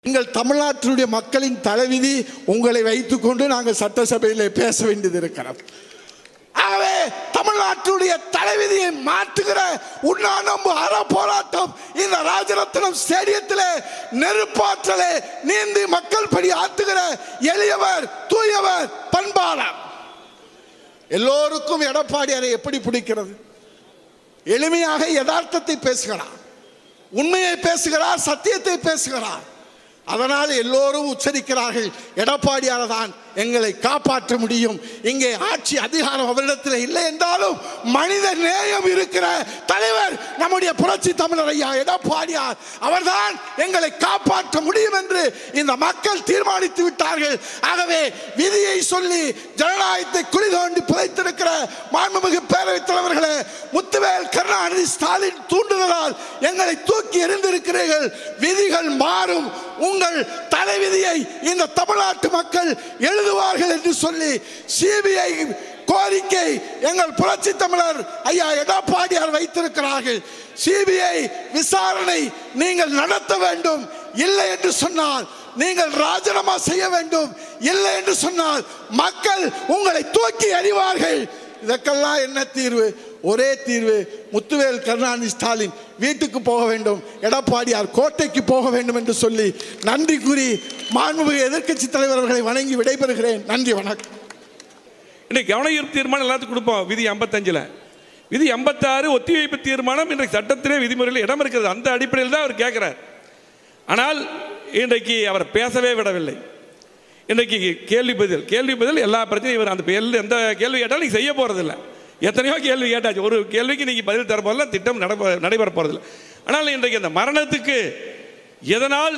நீங்கள் தமிழ்நாட்டினுடைய மக்களின் தலைவிதி உங்களை வைத்துக் கொண்டு நாங்கள் சட்டசபையிலே பேச வேண்டியது இருக்கிறோம். ஆகவே தமிழ்நாட்டுடைய தலைவிதியை மாற்றுகிற உண்ணாநோன்பு அற போராட்டம் இந்த ராஜரத்னம் ஸ்டேடியத்திலே நெருப்பாற்றலே நீந்தி மக்கள் படி ஆற்றுகிற எளியவர் தூயவர் பண்பாளர். எல்லோருக்கும் எடப்பாடியாரை எப்படி பிடிக்கிறது? எளிமையாக யதார்த்தத்தை பேசுகிறார், உண்மையை பேசுகிறார், சத்தியத்தை பேசுகிறார். அதனால் எல்லோரும் உச்சரிக்கிறார்கள், எடப்பாடியார் தான் எங்களை காப்பாற்ற முடியும். இங்கே ஆட்சி அதிகாரம் அவரிடத்தில் இல்லை என்றாலும் மனித நேயம் இருக்கிற தலைவர் நம்முடைய புரட்சி தமிழர் ஐயா எடப்பாடியார் அவர்தான் எங்களை காப்பாற்ற முடியும் என்று இந்த மக்கள் தீர்மானித்து விட்டார்கள். ஆகவே விதியை சொல்லி ஜனநாயகத்தை குழி தோண்டி புதைத்திருக்கிற மாண்புமிகு பேரவைத் தலைவர்களே, முத்துவேல் கருணாநிதி ஸ்டாலின் தூண்டுதலால் எங்களை தூக்கி எறிந்திருக்கிறீர்கள். விதிகள் மாறும், உங்கள் தலைவிதியை இந்த தமிழ்நாட்டு மக்கள் எழுதுவார்கள் என்று சொல்லி சிபிஐ கோரிக்கை எங்கள் புரட்சி தமிழர் ஐயா எடப்பாடியார் வைத்திருக்கிறார்கள். சிபிஐ விசாரணை நீங்கள் நடத்த வேண்டும். இல்லை என்று சொன்னால் நீங்கள் ராஜினாமா செய்ய வேண்டும். இல்லை என்று சொன்னால் மக்கள் உங்களை தூக்கி எறிவார்கள். இதற்கெல்லாம் என்ன தீர்வு? ஒரே தீர்வு, முத்துவேல் கருணாநிதி ஸ்டாலின் வீட்டுக்கு போக வேண்டும், எடப்பாடியார் கோட்டைக்கு போக வேண்டும் என்று சொல்லி நன்றி கூறி மாண்புமிகு எதிர்க்கட்சி தலைவர் அவர்களை வணங்கி விடைபெறுகிறேன். நன்றி, வணக்கம். இன்னைக்கு கவனஈர்ப்பு தீர்மானம் எல்லாத்துக்கும் கொடுப்போம். விதி 55, விதி 56 ஒத்திவைப்பு தீர்மானம் இன்றைக்கு சட்டத்திலே விதிமுறையில் இடம் இருக்கிறது. அந்த அடிப்படையில் தான் அவர் கேட்கிறார். ஆனால் இன்றைக்கு அவர் பேசவே விடவில்லை. இன்றைக்கு கேள்வி பதில் எல்லா பிரச்சனையும் இவர் அந்த எந்த கேள்வி கேட்டாலும் நீங்கள் செய்ய போகிறதில்லை. எத்தனையோ கேள்வி கேட்டாச்சு, ஒரு கேள்விக்கு நீங்கள் பதில் தரப்போதில்ல, திட்டம் நடைபெற போகிறதில்லை. ஆனால் இன்றைக்கு அந்த மரணத்துக்கு எதனால்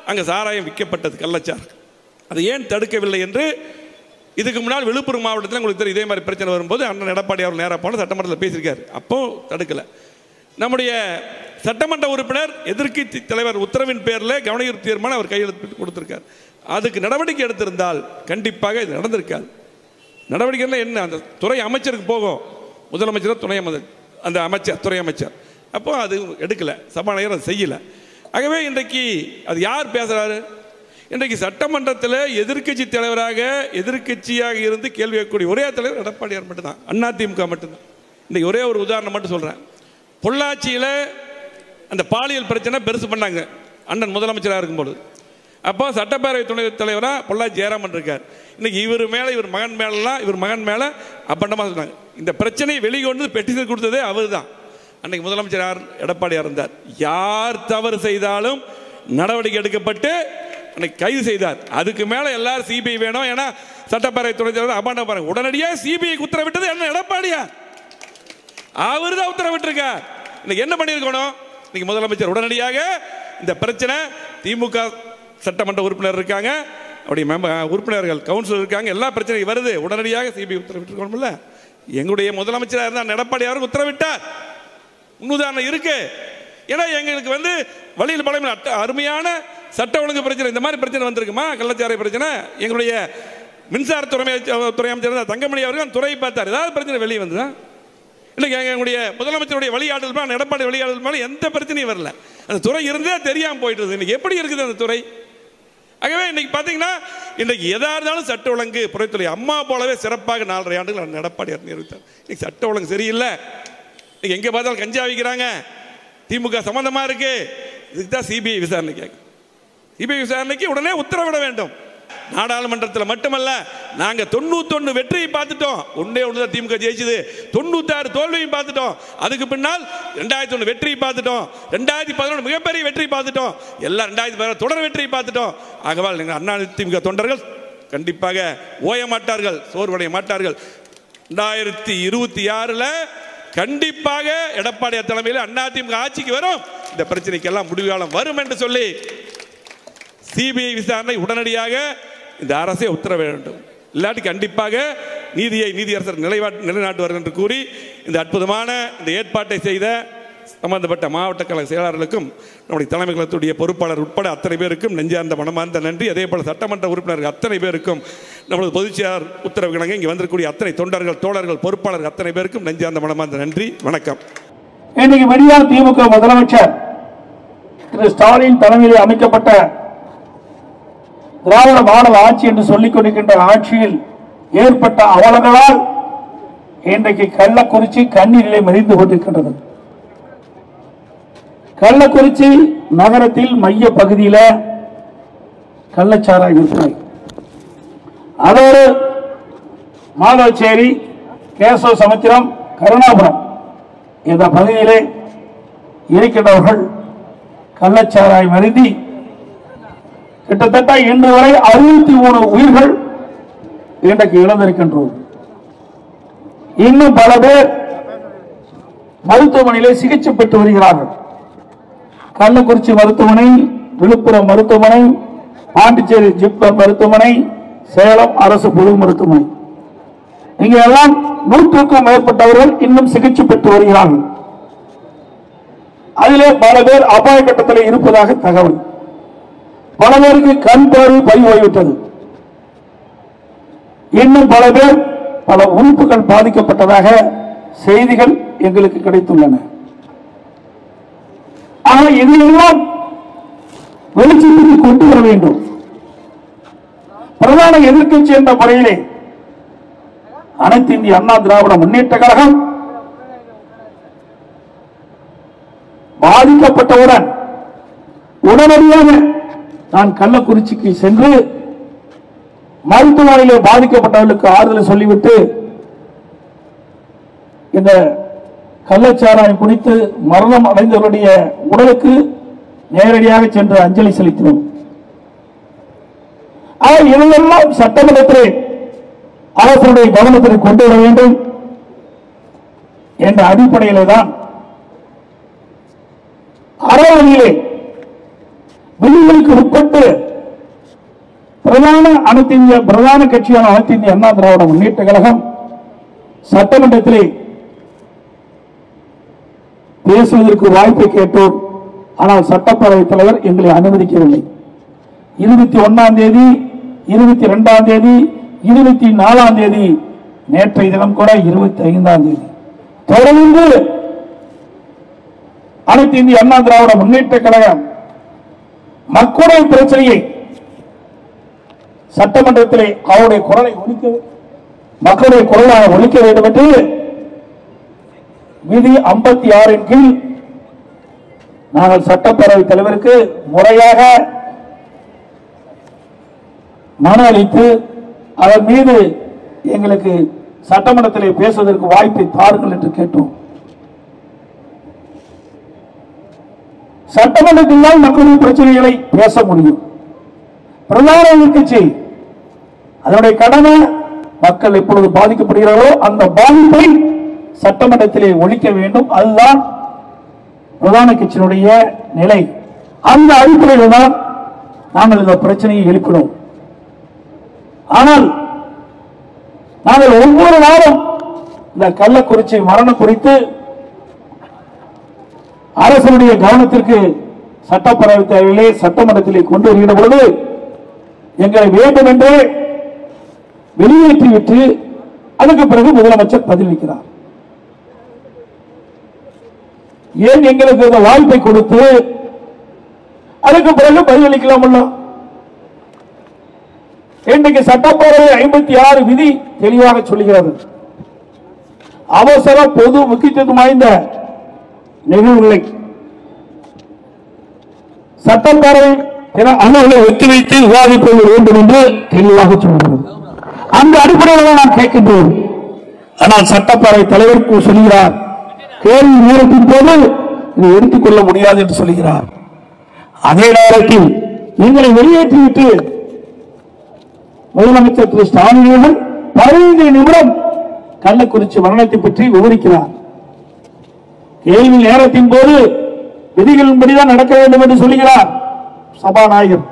அங்கே சாராயம் விற்கப்பட்டது, கள்ளச்சாரம், அதை ஏன் தடுக்கவில்லை என்று இதுக்கு முன்னால் விழுப்புரம் மாவட்டத்தில் உங்களுக்கு தெரியும், இதே மாதிரி பிரச்சனை வரும்போது அண்ணன் எடப்பாடி அவர் நேராக போன சட்டமன்றத்தில் பேசியிருக்காரு. அப்போ தடுக்கலை. நம்முடைய சட்டமன்ற உறுப்பினர் எதிர்க்கட்சி தலைவர் உத்தரவின் பேரில் கவனஈர்ப்பு தீர்மானம் அவர் கையெழுத்து கொடுத்திருக்கார். அதுக்கு நடவடிக்கை எடுத்திருந்தால் கண்டிப்பாக இது நடந்திருக்காது. நடவடிக்கைன்னா என்ன? அந்த துறை அமைச்சருக்கு போகும், முதலமைச்சர் துணை அந்த அமைச்சர் துறை அமைச்சர், அப்போ அது எடுக்கலை, சபாநாயகர் அது செய்யலை. ஆகவே இன்றைக்கு அது யார் பேசுகிறாரு? இன்றைக்கு சட்டமன்றத்தில் எதிர்க்கட்சி தலைவராக எதிர்க்கட்சியாக இருந்து கேள்வி கேட்கக்கூடிய ஒரே தலைவர் எடப்பாடியார் மட்டும்தான், அதிமுக மட்டும்தான். இன்றைக்கு ஒரே ஒரு உதாரணம் மட்டும் சொல்கிறேன். பொள்ளாச்சியில் அந்த பாலியல் பிரச்சனை பெருசு பண்ணாங்க அண்ணன் முதலமைச்சராக இருக்கும்போது. அப்போ சட்டப்பேரவை துணைத் தலைவராக பொள்ளாச்சி ஜெயராமன் இருக்கார். இன்னைக்கு இவர் மேலே இவர் மகன் மேலே அப்பண்டமாக சொன்னாங்க. இந்த பிரச்சனையை வெளிக்கொண்டு பெட்டிஷன் கொடுத்ததே அவர் தான். அன்னைக்கு முதலமைச்சர் யார்? எடப்பாடியார் இருந்தார். யார் தவறு செய்தாலும் நடவடிக்கை எடுக்கப்பட்டு அன்னைக்கு கைது செய்தார். அதுக்கு மேலே எல்லாரும் சிபிஐ வேணும், ஏன்னா சட்டப்பேரவை துணைத் தலைவர் அபாண்டம் பாருங்க. உடனடியாக சிபிஐ உத்தரவிட்டது என்ன? எடப்பாடியார் அவர் தான் உத்தரவிட்டிருக்கார். இன்னைக்கு என்ன பண்ணியிருக்கணும்? இன்னைக்கு முதலமைச்சர் உடனடியாக இந்த பிரச்சனை, திமுக சட்டமன்ற உறுப்பினர் இருக்காங்க, அப்படி உறுப்பினர்கள் கவுன்சிலர் இருக்காங்க, எல்லா பிரச்சனையும் வருது, உடனடியாக சிபிஐ உத்தரவிட்டிருக்கணும்ல. எங்களுடைய முதலமைச்சராக இருந்தால் எடப்பாடியாருக்கு உத்தரவிட்டார். முன்னுதாரணம் இருக்கு. ஏன்னா எங்களுக்கு வழியில் பலம் அருமையான சட்ட ஒழுங்கு பிரச்சனை, இந்த மாதிரி பிரச்சனை வந்திருக்குமா, கள்ளச்சாரை பிரச்சனை. எங்களுடைய மின்சாரத்துறை அமைச்சர் தங்கமணி அவர்கள் துறை பார்த்தார், ஏதாவது பிரச்சனை வெளியே வந்துதான். இன்னைக்கு எங்களுடைய முதலமைச்சருடைய வழியாடல் எடப்பாடி வழியாடல் மேலே எந்த பிரச்சனையும் வரல. அந்த துறை இருந்தே தெரியாமல் போயிட்டு இன்னைக்கு எப்படி இருக்குது அந்த துறை. ஆகவே இன்னைக்கு பார்த்தீங்கன்னா இன்றைக்கு எதா இருந்தாலும் சட்ட ஒழுங்கு புறத்துறை அம்மா போலவே சிறப்பாக 4.5 ஆண்டுகள் எடப்பாடியார் நிறுவித்தார். இன்னைக்கு சட்ட ஒழுங்கு சரியில்லை, எங்க பார்த்தாலும் கஞ்சா விற்கிறாங்க, திமுக சம்பந்தமா இருக்கு. இதுக்கு தான் சிபிஐ விசாரணை கேட்கும். சிபிஐ விசாரணைக்கு உடனே உத்தரவிட வேண்டும். நாடாளுமன்றத்தில் மட்டுமல்ல, நாங்க 91 வெற்றியை பார்த்துட்டோம். ஒன்னே ஒண்ணுதான் திமுக ஜெயிச்சது. 96 தோல்வியும் பார்த்துட்டோம். அதுக்கு பின்னால் 2001 வெற்றியை பார்த்துட்டோம். 2011 மிகப்பெரிய வெற்றி பார்த்துட்டோம். எல்லாம் 2016 தொடர் வெற்றியை பார்த்துட்டோம். ஆகவால் அண்ணா திமுக தொண்டர்கள் கண்டிப்பாக ஓய மாட்டார்கள், சோர்வடைய மாட்டார்கள். 2026 கண்டிப்பாக எடப்பாடி தலைமையில் அதிமுக ஆட்சிக்கு வரும். இந்த பிரச்சனைக்கெல்லாம் முடிவு காலம் வரும் என்று சொல்லி சிபிஐ விசாரணை உடனடியாக இந்த அரசே உத்தரவிட வேண்டும். இல்லாட்டி கண்டிப்பாக நீதியரசர் நிலைநாட்டுவார்கள் என்று கூறி இந்த அற்புதமான இந்த ஏற்பாட்டை செய்த சம்பந்தப்பட்ட மாவட்ட கழக செயலாளர்களுக்கும் நம்முடைய தலைமை கழகத்துடைய பொறுப்பாளர் உட்பட அத்தனை பேருக்கும் நெஞ்சார்ந்த மனமார்ந்த நன்றி. அதே போல சட்டமன்ற உறுப்பினர்கள் அத்தனை பேருக்கும், நமது பொதுச்செயலாளர் உத்தரவு கிணங்க இங்கே வந்திருக்கக்கூடிய அத்தனை தொண்டர்கள், தோழர்கள், பொறுப்பாளர்கள் அத்தனை பேருக்கும் நெஞ்சார்ந்த மனமார்ந்த நன்றி. வணக்கம். இன்றைக்கு வெளியார் திமுக முதலமைச்சர் திரு ஸ்டாலின் தலைமையில் அமைக்கப்பட்ட திராவிட மாடல் ஆட்சி என்று சொல்லிக் கொண்டிருக்கின்ற ஆட்சியில் ஏற்பட்ட அவலங்களால் இன்றைக்கு கள்ளக்குறிச்சி கண்ணீரிலே மறிந்து கொண்டிருக்கின்றது. கள்ளக்குறிச்சி நகரத்தில் மைய பகுதியில் கள்ளச்சாராய விற்பனை, அதோடு மாதவச்சேரி, கேசவ சமுத்திரம், கருணாபுரம் இந்த பகுதியிலே இருக்கின்றவர்கள் கள்ளச்சாராயம் அருந்தி கிட்டத்தட்ட இன்று வரை 63 உயிர்கள் இன்றைக்கு இழந்திருக்கின்றோம். இன்னும் பல பேர் மருத்துவமனையிலே சிகிச்சை பெற்று வருகிறார்கள். கள்ளக்குறிச்சி மருத்துவமனை, விழுப்புரம் மருத்துவமனை, பாண்டிச்சேரி ஜிப்மர் மருத்துவமனை, சேலம் அரசு பொது மருத்துவமனை, இங்கே எல்லாம் 100க்கும் மேற்பட்டவர்கள் இன்னும் சிகிச்சை பெற்று வருகிறார்கள். அதிலே பல பேர் அபாய கட்டத்தில் இருப்பதாக தகவல். பல பேருக்கு கண் பார்வை பறிபோய்விட்டது. இன்னும் பல பேர் பல உறுப்புகள் பாதிக்கப்பட்டதாக செய்திகள் எங்களுக்கு கிடைத்துள்ளன. ஆனால் இதையெல்லாம் வெளிச்சத்துக்கு கொண்டு வர வேண்டும். பிரதான எதிர்க்கட்சி என்ற முறையிலே அனைத்து இந்திய அண்ணா திராவிட முன்னேற்ற கழகம் பாதிக்கப்பட்டவுடன் உடனடியாக நான் கள்ளக்குறிச்சிக்கு சென்று மருத்துவமனையிலே பாதிக்கப்பட்டவர்களுக்கு ஆறுதல் சொல்லிவிட்டு இந்த கள்ளச்சாராயம் குடித்து மரணம் அடைந்தவருடைய உடலுக்கு நேரடியாக சென்று அஞ்சலி செலுத்தினோம். இதையெல்லாம் சட்டமன்றத்தில் அரசுடைய கவனத்திற்கு கொண்டு வர வேண்டும் என்ற அடிப்படையிலே தான் அறவழியிலே விதிகளுக்கு உட்பட்டு பிரதான கட்சியான அனைத்து இந்திய அண்ணா திராவிட முன்னேற்ற கழகம் சட்டமன்றத்திலே பேசுவதற்கு வாய்ப்பை கேட்டோம். ஆனால் சட்டப்பேரவைத் தலைவர் எங்களை அனுமதிக்கவில்லை. 21ஆம் தேதி, 22ஆம் தேதி, 24ஆம் தேதி, நேற்றைய தினம் கூட 25ஆம் தேதி தொடர்ந்து அனைத்து இந்திய அண்ணா திராவிட முன்னேற்ற கழகம் மக்களுடைய பிரச்சனையை சட்டமன்றத்திலே அவருடைய குரலை ஒலிக்க, மக்களுடைய குரலாக ஒலிக்க வேண்டும் என்று விதி 56 கீழ் நாங்கள் சட்டப்பேரவைத் தலைவருக்கு முறையாக மனு அளித்து அதன் மீது எங்களுக்கு சட்டமன்றத்திலே பேசுவதற்கு வாய்ப்பை தாருங்கள் என்று கேட்டோம். சட்டமன்றத்தில் தான் மக்களுடைய பிரச்சனைகளை பேச முடியும். பிரதான எதிர்க்கட்சி அதனுடைய கடமை மக்கள் எப்பொழுது பாதிக்கப்படுகிறார்களோ அந்த பாதிப்பை சட்டமன்றத்திலே ஒழிக்க வேண்டும். அதுதான் பிரதான கட்சியினுடைய நிலை. அந்த அடிப்படையில் தான் நாங்கள் இந்த பிரச்சனையை எழுப்பினோம். ஆனால் நாங்கள் ஒவ்வொரு நாளும் இந்த கள்ளக்குறிச்சி மரணம் குறித்து அரசுடைய கவனத்திற்கு சட்டப்பேரவைத் தேவையிலே சட்டமன்றத்திலே கொண்டு வருகிற பொழுது எங்களை வேண்டும் என்று வெளியேற்றிவிட்டு அதுக்கு பிறகு முதலமைச்சர் பதிலளிக்கிறார். ஏன் எங்களுக்கு இந்த வாய்ப்பை கொடுத்து அதுக்கு பிறகு பதிலளிக்கலாம்? இன்றைக்கு சட்டப்பேரவை 56 விதி தெளிவாக சொல்லுகிறது. அவசர பொது முக்கியத்துவம் வாய்ந்த நிகழ்வுகளை சட்டப்பேரவை அமர்வுகளை ஒத்திவைத்து விவாதிப்பது வேண்டும் என்று தெளிவாக சொல்கிறது. அந்த அடிப்படையில் நான் கேட்கின்றேன். ஆனால் சட்டப்பேரவை தலைவர் சொல்கிறார், கேள்வி நேரத்தின் போது இதை எடுத்துக்கொள்ள முடியாது என்று சொல்கிறார். அதே நேரத்தில் எங்களை வெளியேற்றிவிட்டு முதலமைச்சர் திரு ஸ்டாலின் அவர்கள் 15 நிமிடம் கள்ளக்குறிச்சி மரணத்தை பற்றி விவரிக்கிறார். கேள்வி நேரத்தின் போது விதிகளின்படிதான் நடக்க வேண்டும் என்று சொல்கிறார் சபாநாயகர்.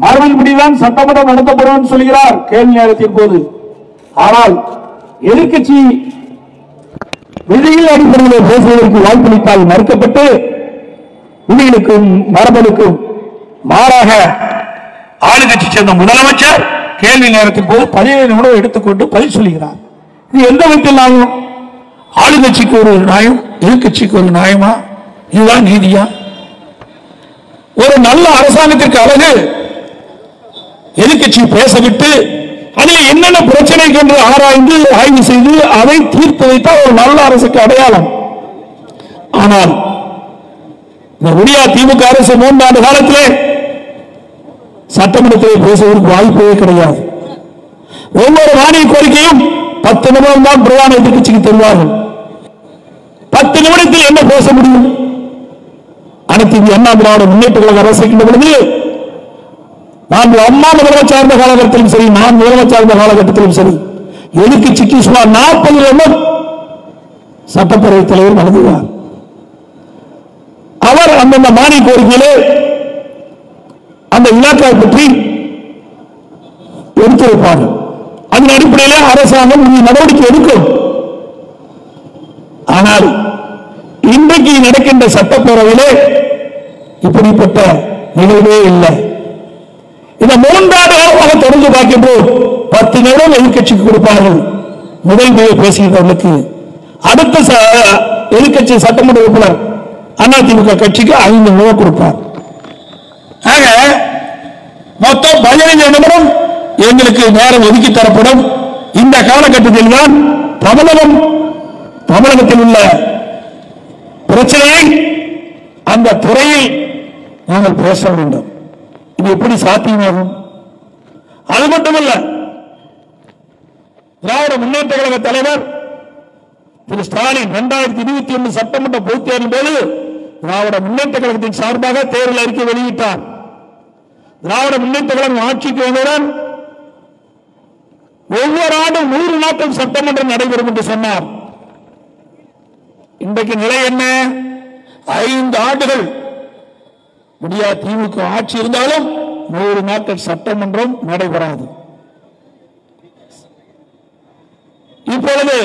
மறுபடிதான் சட்டமன்றம் நடத்தப்படும் என்று சொல்கிறார் கேள்வி நேரத்தின் போது. ஆனால் எதிர்க்கட்சி விதிகள் அடிப்படையில் பேசுவதற்கு வாய்ப்பளித்தால் மறுக்கப்பட்டு விதிகளுக்கும் மரபணுக்கும் மாறாக ஆளுங்கட்சி சேர்ந்த முதலமைச்சர் கேள்வி நேரத்தின் போது 15 நிமிடம் எடுத்துக்கொண்டு பதில் சொல்கிறார். இது எந்த விதத்தில் ஆகும்? ஆளுங்கட்சிக்கு ஒரு நியாயம், எதிர்கட்சிக்கு ஒரு நியாயமா? இதுதான் நீதியா? ஒரு நல்ல அரசாங்கத்திற்கு அழகு எதிர்கட்சி பேசவிட்டு அதில் என்னென்ன பிரச்சனை என்று ஆராய்ந்து ஆய்வு செய்து அதை தீர்த்து வைத்தால் ஒரு நல்ல அரசுக்கு அடையாளம். ஆனால் இந்த விடியா திமுக அரசு 3 ஆண்டு காலத்திலே சட்டமன்றத்தில் பேசுவதற்கு வாய்ப்பே கிடையாது. ஒவ்வொரு மானிய கோரிக்கையும் 10 நிமிடம் தான் பிரதான எதிர்கட்சிக்கு தருவார்கள். 10 நிமிடத்தில் என்ன பேச முடியும்? அனைத்து இந்திய அண்ணா திராவிட முன்னேற்ற கழக அரசு இருக்கின்ற பொழுது நான் அம்மா முதலமைச்சர் இருந்த காலகட்டத்திலும் சரி, நான் முதலமைச்சர் இருந்த காலகட்டத்திலும் சரி, எதிர்கட்சிக்கு சுமார் 40 நிமிடம் சட்டப்பேரவை தலைவர் வழங்குவார். அவர் அந்தந்த மானிய கோரிக்கையிலே அந்த இலாக்காவை பற்றி எடுத்துரைப்பார்கள். அதன் அடிப்படையில் அரசாங்கம் நடவடிக்கை எடுக்கும். ஆனால் இன்றைக்கு நடக்கின்ற சட்டப்பேரவையிலே இப்படிப்பட்ட நிகழ்வே இல்லை. இந்த 3 ஆண்டுகளாக தொடர்ந்து பார்க்கின்றோம். 10 நிமிடம் எதிர்கட்சிக்கு கொடுப்பார்கள் முதல் பேசுகிறவர்களுக்கு. அடுத்த எதிர்கட்சி சட்டமன்ற உறுப்பினர் அதிமுக கட்சிக்கு 5 நிமிடம் கொடுப்பார். ஆக மொத்தம் 15 நிமிடம் எங்களுக்கு நேரம் ஒதுக்கி தரப்படும். இந்த காலகட்டத்தில் தான் தமிழகத்தில் உள்ள பிரச்சனையை அந்த துறையில் நாங்கள் பேச வேண்டும். இது எப்படி சாத்தியமாகும்? அது மட்டுமல்ல, திராவிட முன்னேற்ற கழக தலைவர் திரு ஸ்டாலின் 2021 சட்டமன்ற பொதுத் தேர்தலின் போது திராவிட முன்னேற்ற கழகத்தின் சார்பாக தேர்தல் அறிக்கை வெளியிட்டார். திராவிட முன்னேற்ற கழகம் ஆட்சிக்கு வந்தவுடன் ஒவ்வொரு ஆண்டும் 100 நாட்கள் சட்டமன்றம் நடைபெறும் என்று சொன்னார். இன்றைக்கு நிலை என்ன? 5 ஆண்டுகள் விடியா திமுக ஆட்சி இருந்தாலும் 100 நாட்கள் சட்டமன்றம் நடைபெறாது. இப்பொழுது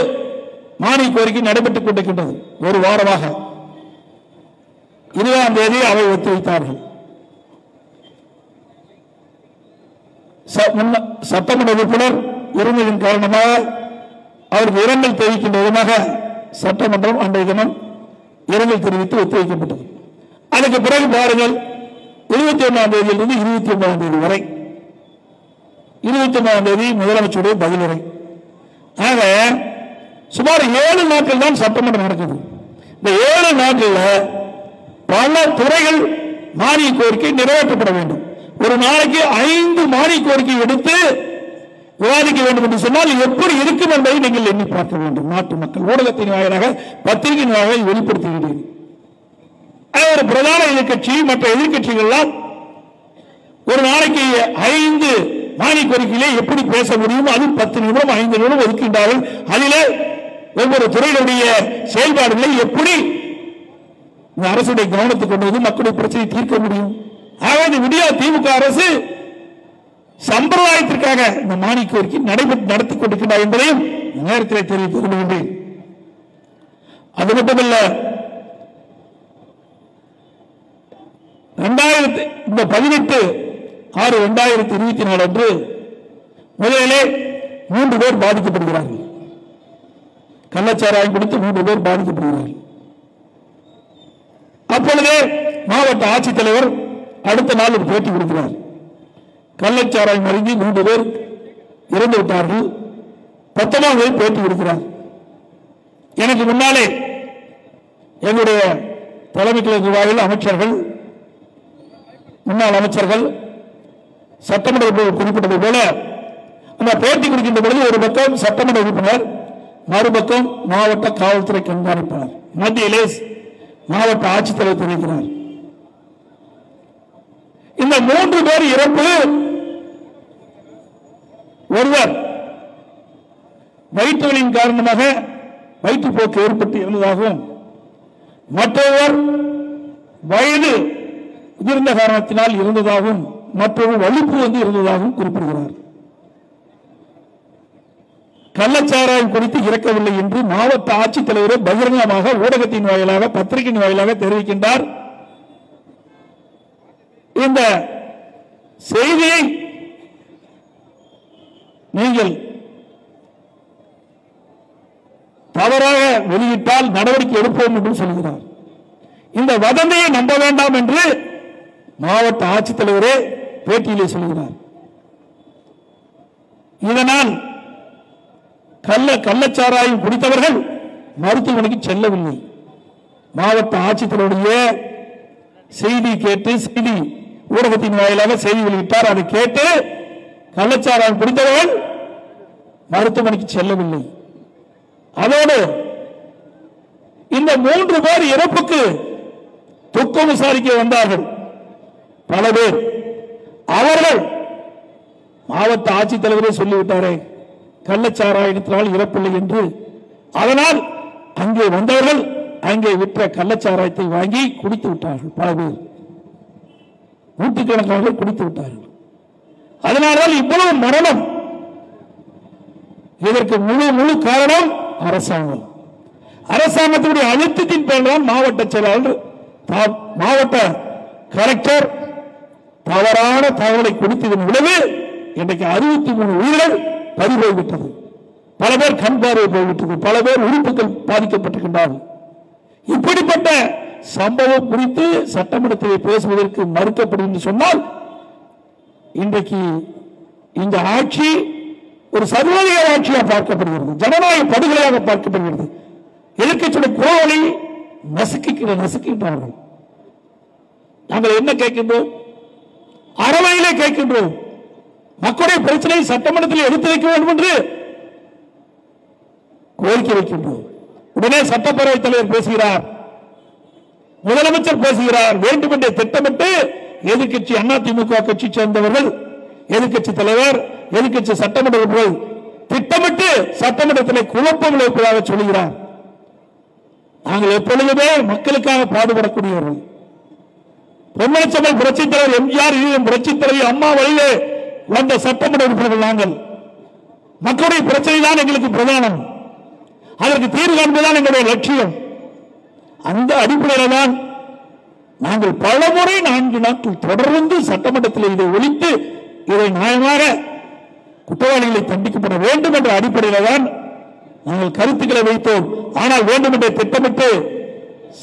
மானிய கோரிக்கை நடைபெற்றுக் கொண்டிருக்கின்றது. ஒரு வாரமாக 20ஆம் தேதி அவை ஒத்திவைத்தார்கள். சட்டமன்ற உறுப்பினர் இருந்ததன் காரணமாக அவருக்கு இரங்கல் தெரிவிக்கின்ற விதமாக சட்டமன்றம் அன்றைய தினம் இரங்கல் தெரிவித்து ஒத்திவைக்கப்பட்டது. அதுக்கு பிறகு பாருங்கள், 21ஆம் தேதியிலிருந்து 29ஆம் தேதி வரை 29ஆம் தேதி முதலமைச்சருடைய பதிலுரை. ஆக சுமார் 7 நாட்கள் தான் சட்டமன்றம் நடக்குது. இந்த 7 நாட்களில் பல துறைகள் மானிய கோரிக்கை நிறைவேற்றப்பட வேண்டும். ஒரு நாளைக்கு 5 மானிய கோரிக்கை எடுத்து விவாதிக்க வேண்டும் என்று சொன்னால் எப்படி இருக்கும் என்பதை நீங்கள் எண்ணி பார்க்க வேண்டும். நாட்டு மக்கள் ஊடகத்தின் வாயிலாக, பத்திரிகையின் வாயிலாக வெளிப்படுத்துகிறீர்கள். ஒரு பிரதான எதிர்கட்சி மற்ற எதிர்கட்சிகள் ஒரு நாளைக்கு 5 மானிய கோரிக்கையிலே எப்படி பேச முடியும்? அது 10 நிமிடம் 5 நிமிடம் ஒதுக்கின்றார்கள். அதிலே ஒவ்வொரு துறையினுடைய செயல்பாடுகளை எப்படி இந்த அரசுடைய கவனத்துக்கு கொண்டு வந்து மக்களுடைய பிரச்சனை தீர்க்க முடியும்? ஆக விடியா திமுக அரசு சம்பிரதாயத்திற்காக இந்த மானிய கோரிக்கை நடத்தி கொண்டிருக்கிறார் என்பதையும் நேரத்தில் தெரிவித்துக் கொள்கின்றேன். அது மட்டுமல்ல, 18/6/2024 அன்று முதலிலே 3 பேர் பாதிக்கப்படுகிறார்கள். கள்ளச்சாராயம் குடித்து 3 பேர் பாதிக்கப்படுகிறார்கள். அப்பொழுதே மாவட்ட ஆட்சித்தலைவர் அடுத்த நாள் ஒரு பேட்டி கொடுக்கிறார். கள்ளச்சாராயம் அருந்தி 3 பேர் இறந்து விட்டார்கள். 19ஆம் தேதி பேட்டி கொடுக்கிறார். எனக்கு முன்னாலே என்னுடைய தலைமை கழக நிர்வாகிகள், அமைச்சர்கள், முன்னாள் அமைச்சர்கள், சட்டமன்ற குறிப்பிட்டது போல அந்த பேட்டி கொடுக்கின்ற பொழுது ஒரு பக்கம் சட்டமன்ற உறுப்பினர், மறுபக்கம் மாவட்ட காவல்துறை கண்காணிப்பாளர், மத்தியிலே மாவட்ட ஆட்சித்தலைவர் தெரிவிக்கிறார். இந்த 3 பேர் இறப்பு, ஒருவர் வயிற்று வலியின் காரணமாக வயிற்றுப்போக்கு ஏற்பட்டு இருந்ததாகவும், மற்றொருவர் வயது முதிர்ந்த காரணத்தினால் இருந்ததாகவும், மற்றொரு வலிப்பு இருந்ததாகவும் குறிப்பிடுகிறார். கள்ளச்சாராயம் குறித்து இறக்கவில்லை என்று மாவட்ட ஆட்சித்தலைவர் பகிரங்கமாக ஊடகத்தின் வாயிலாக, பத்திரிகையின் வாயிலாக தெரிவிக்கின்றார். இந்த செய்தியை நீங்கள் தவறாக வெளியிட்டால் நடவடிக்கை எடுப்போம் என்று சொல்கிறார். இந்த வதந்தியை நம்ப வேண்டாம் என்று மாவட்ட ஆட்சித்தலைவரே பேட்டியிலே சொல்கிறார். இதனால் கள்ளச்சாராயம் குடித்தவர்கள் மருத்துவமனைக்கு செல்லவில்லை. மாவட்ட ஆட்சித்தலைவருடைய செய்தி கேட்டு, செய்தி ஊடகத்தின் வாயிலாக செய்தி வெளியிட்டார். அதை கேட்டு கள்ளச்சாராயம் குடித்தவர்கள் மருத்துவமனைக்கு செல்லவில்லை. அதோடு இந்த 3 பேர் இறப்புக்கு துக்கம் விசாரிக்க வந்தார்கள் பல பேர். அவர்கள் மாவட்ட ஆட்சித்தலைவரே சொல்லிவிட்டாரே கள்ளச்சாராயத்தினால் இறப்பில்லை என்று. அதனால் அங்கே வந்தவர்கள் அங்கே விற்ற கள்ளச்சாராயத்தை வாங்கி குடித்து விட்டார்கள். பல பேர் நூற்றுக்கணக்கானவர்கள் குடித்து விட்டார்கள். அதனால்தான் இவ்வளவு மரணம். இதற்கு முழு காரணம் அரசாங்கம். அரசாங்கத்தினுடைய அழுத்தத்தின் பேரில் மாவட்ட செயலாளர், மாவட்ட கலெக்டர் தவறான தகவலை கொடுத்ததன் விளைவு இன்றைக்கு 63 உயிர்கள் பறிபோய்விட்டது. பல பேர் கண் பார்வை போய்விட்டது. பல பேர் உறுப்புகள் பாதிக்கப்பட்டிருக்கின்றார்கள். இப்படிப்பட்ட சம்பவம் குறித்து சட்டமன்றத்தில் பேசுவதற்கு மறுக்கப்படும் என்று சொன்னால் இன்றைக்கு இந்த ஆட்சி ஒரு சர்வாதிகார ஆட்சியாக பார்க்கப்படுகிறது, ஜனநாயக படுகொலையாக பார்க்கப்படுகிறது. எதிர்க்கட்சியுடைய குரலை நசுக்கின்றார்கள். நாங்கள் என்ன கேட்கின்றோம்? அறவையிலே கேட்கின்றோம். மக்களுடைய பிரச்சனையை சட்டமன்றத்தில் எடுத்து வைக்க வேண்டும் என்று கோரிக்கை வைக்கின்றோம். உடனே சட்டப்பேரவைத் தலைவர் பேசுகிறார், முதலமைச்சர் பேசுகிறார். வேண்டும் என்று திட்டமிட்டு எதிர்க்கட்சி அதிமுக கட்சி சேர்ந்தவர்கள், எதிர்க்கட்சி தலைவர், எதிர்க்கட்சி சட்டமன்ற உறுப்பினர்கள் திட்டமிட்டு சட்டமன்றத்தில் குழப்பம் விளைவிப்பதாக சொல்கிறார். நாங்கள் எப்பொழுதுமே மக்களுக்காக பாடுபடக்கூடியவர்கள். பொன்மனச்செம்மல் புரட்சித் தலைவர் எம்ஜிஆர், புரட்சித் தலைவர் அம்மா வழியிலே வந்த சட்டமன்ற உறுப்பினர்கள் நாங்கள். மக்களுடைய பிரச்சனை தான் எங்களுக்கு பிரதானம், அதற்கு தீர்வு காண்பதுதான் எங்களுடைய லட்சியம். அந்த அடிப்படையில் தான் நாங்கள் பலமுறை 4 நாட்கள் தொடர்ந்து சட்டமன்றத்தில் இதை ஒழித்து இதை நியாயமாக குற்றவாளிகளை தண்டிக்கப்பட வேண்டும் என்ற அடிப்படையில் தான் நாங்கள் கருத்துக்களை வைத்தோம். ஆனால் வேண்டும் என்று திட்டமிட்டு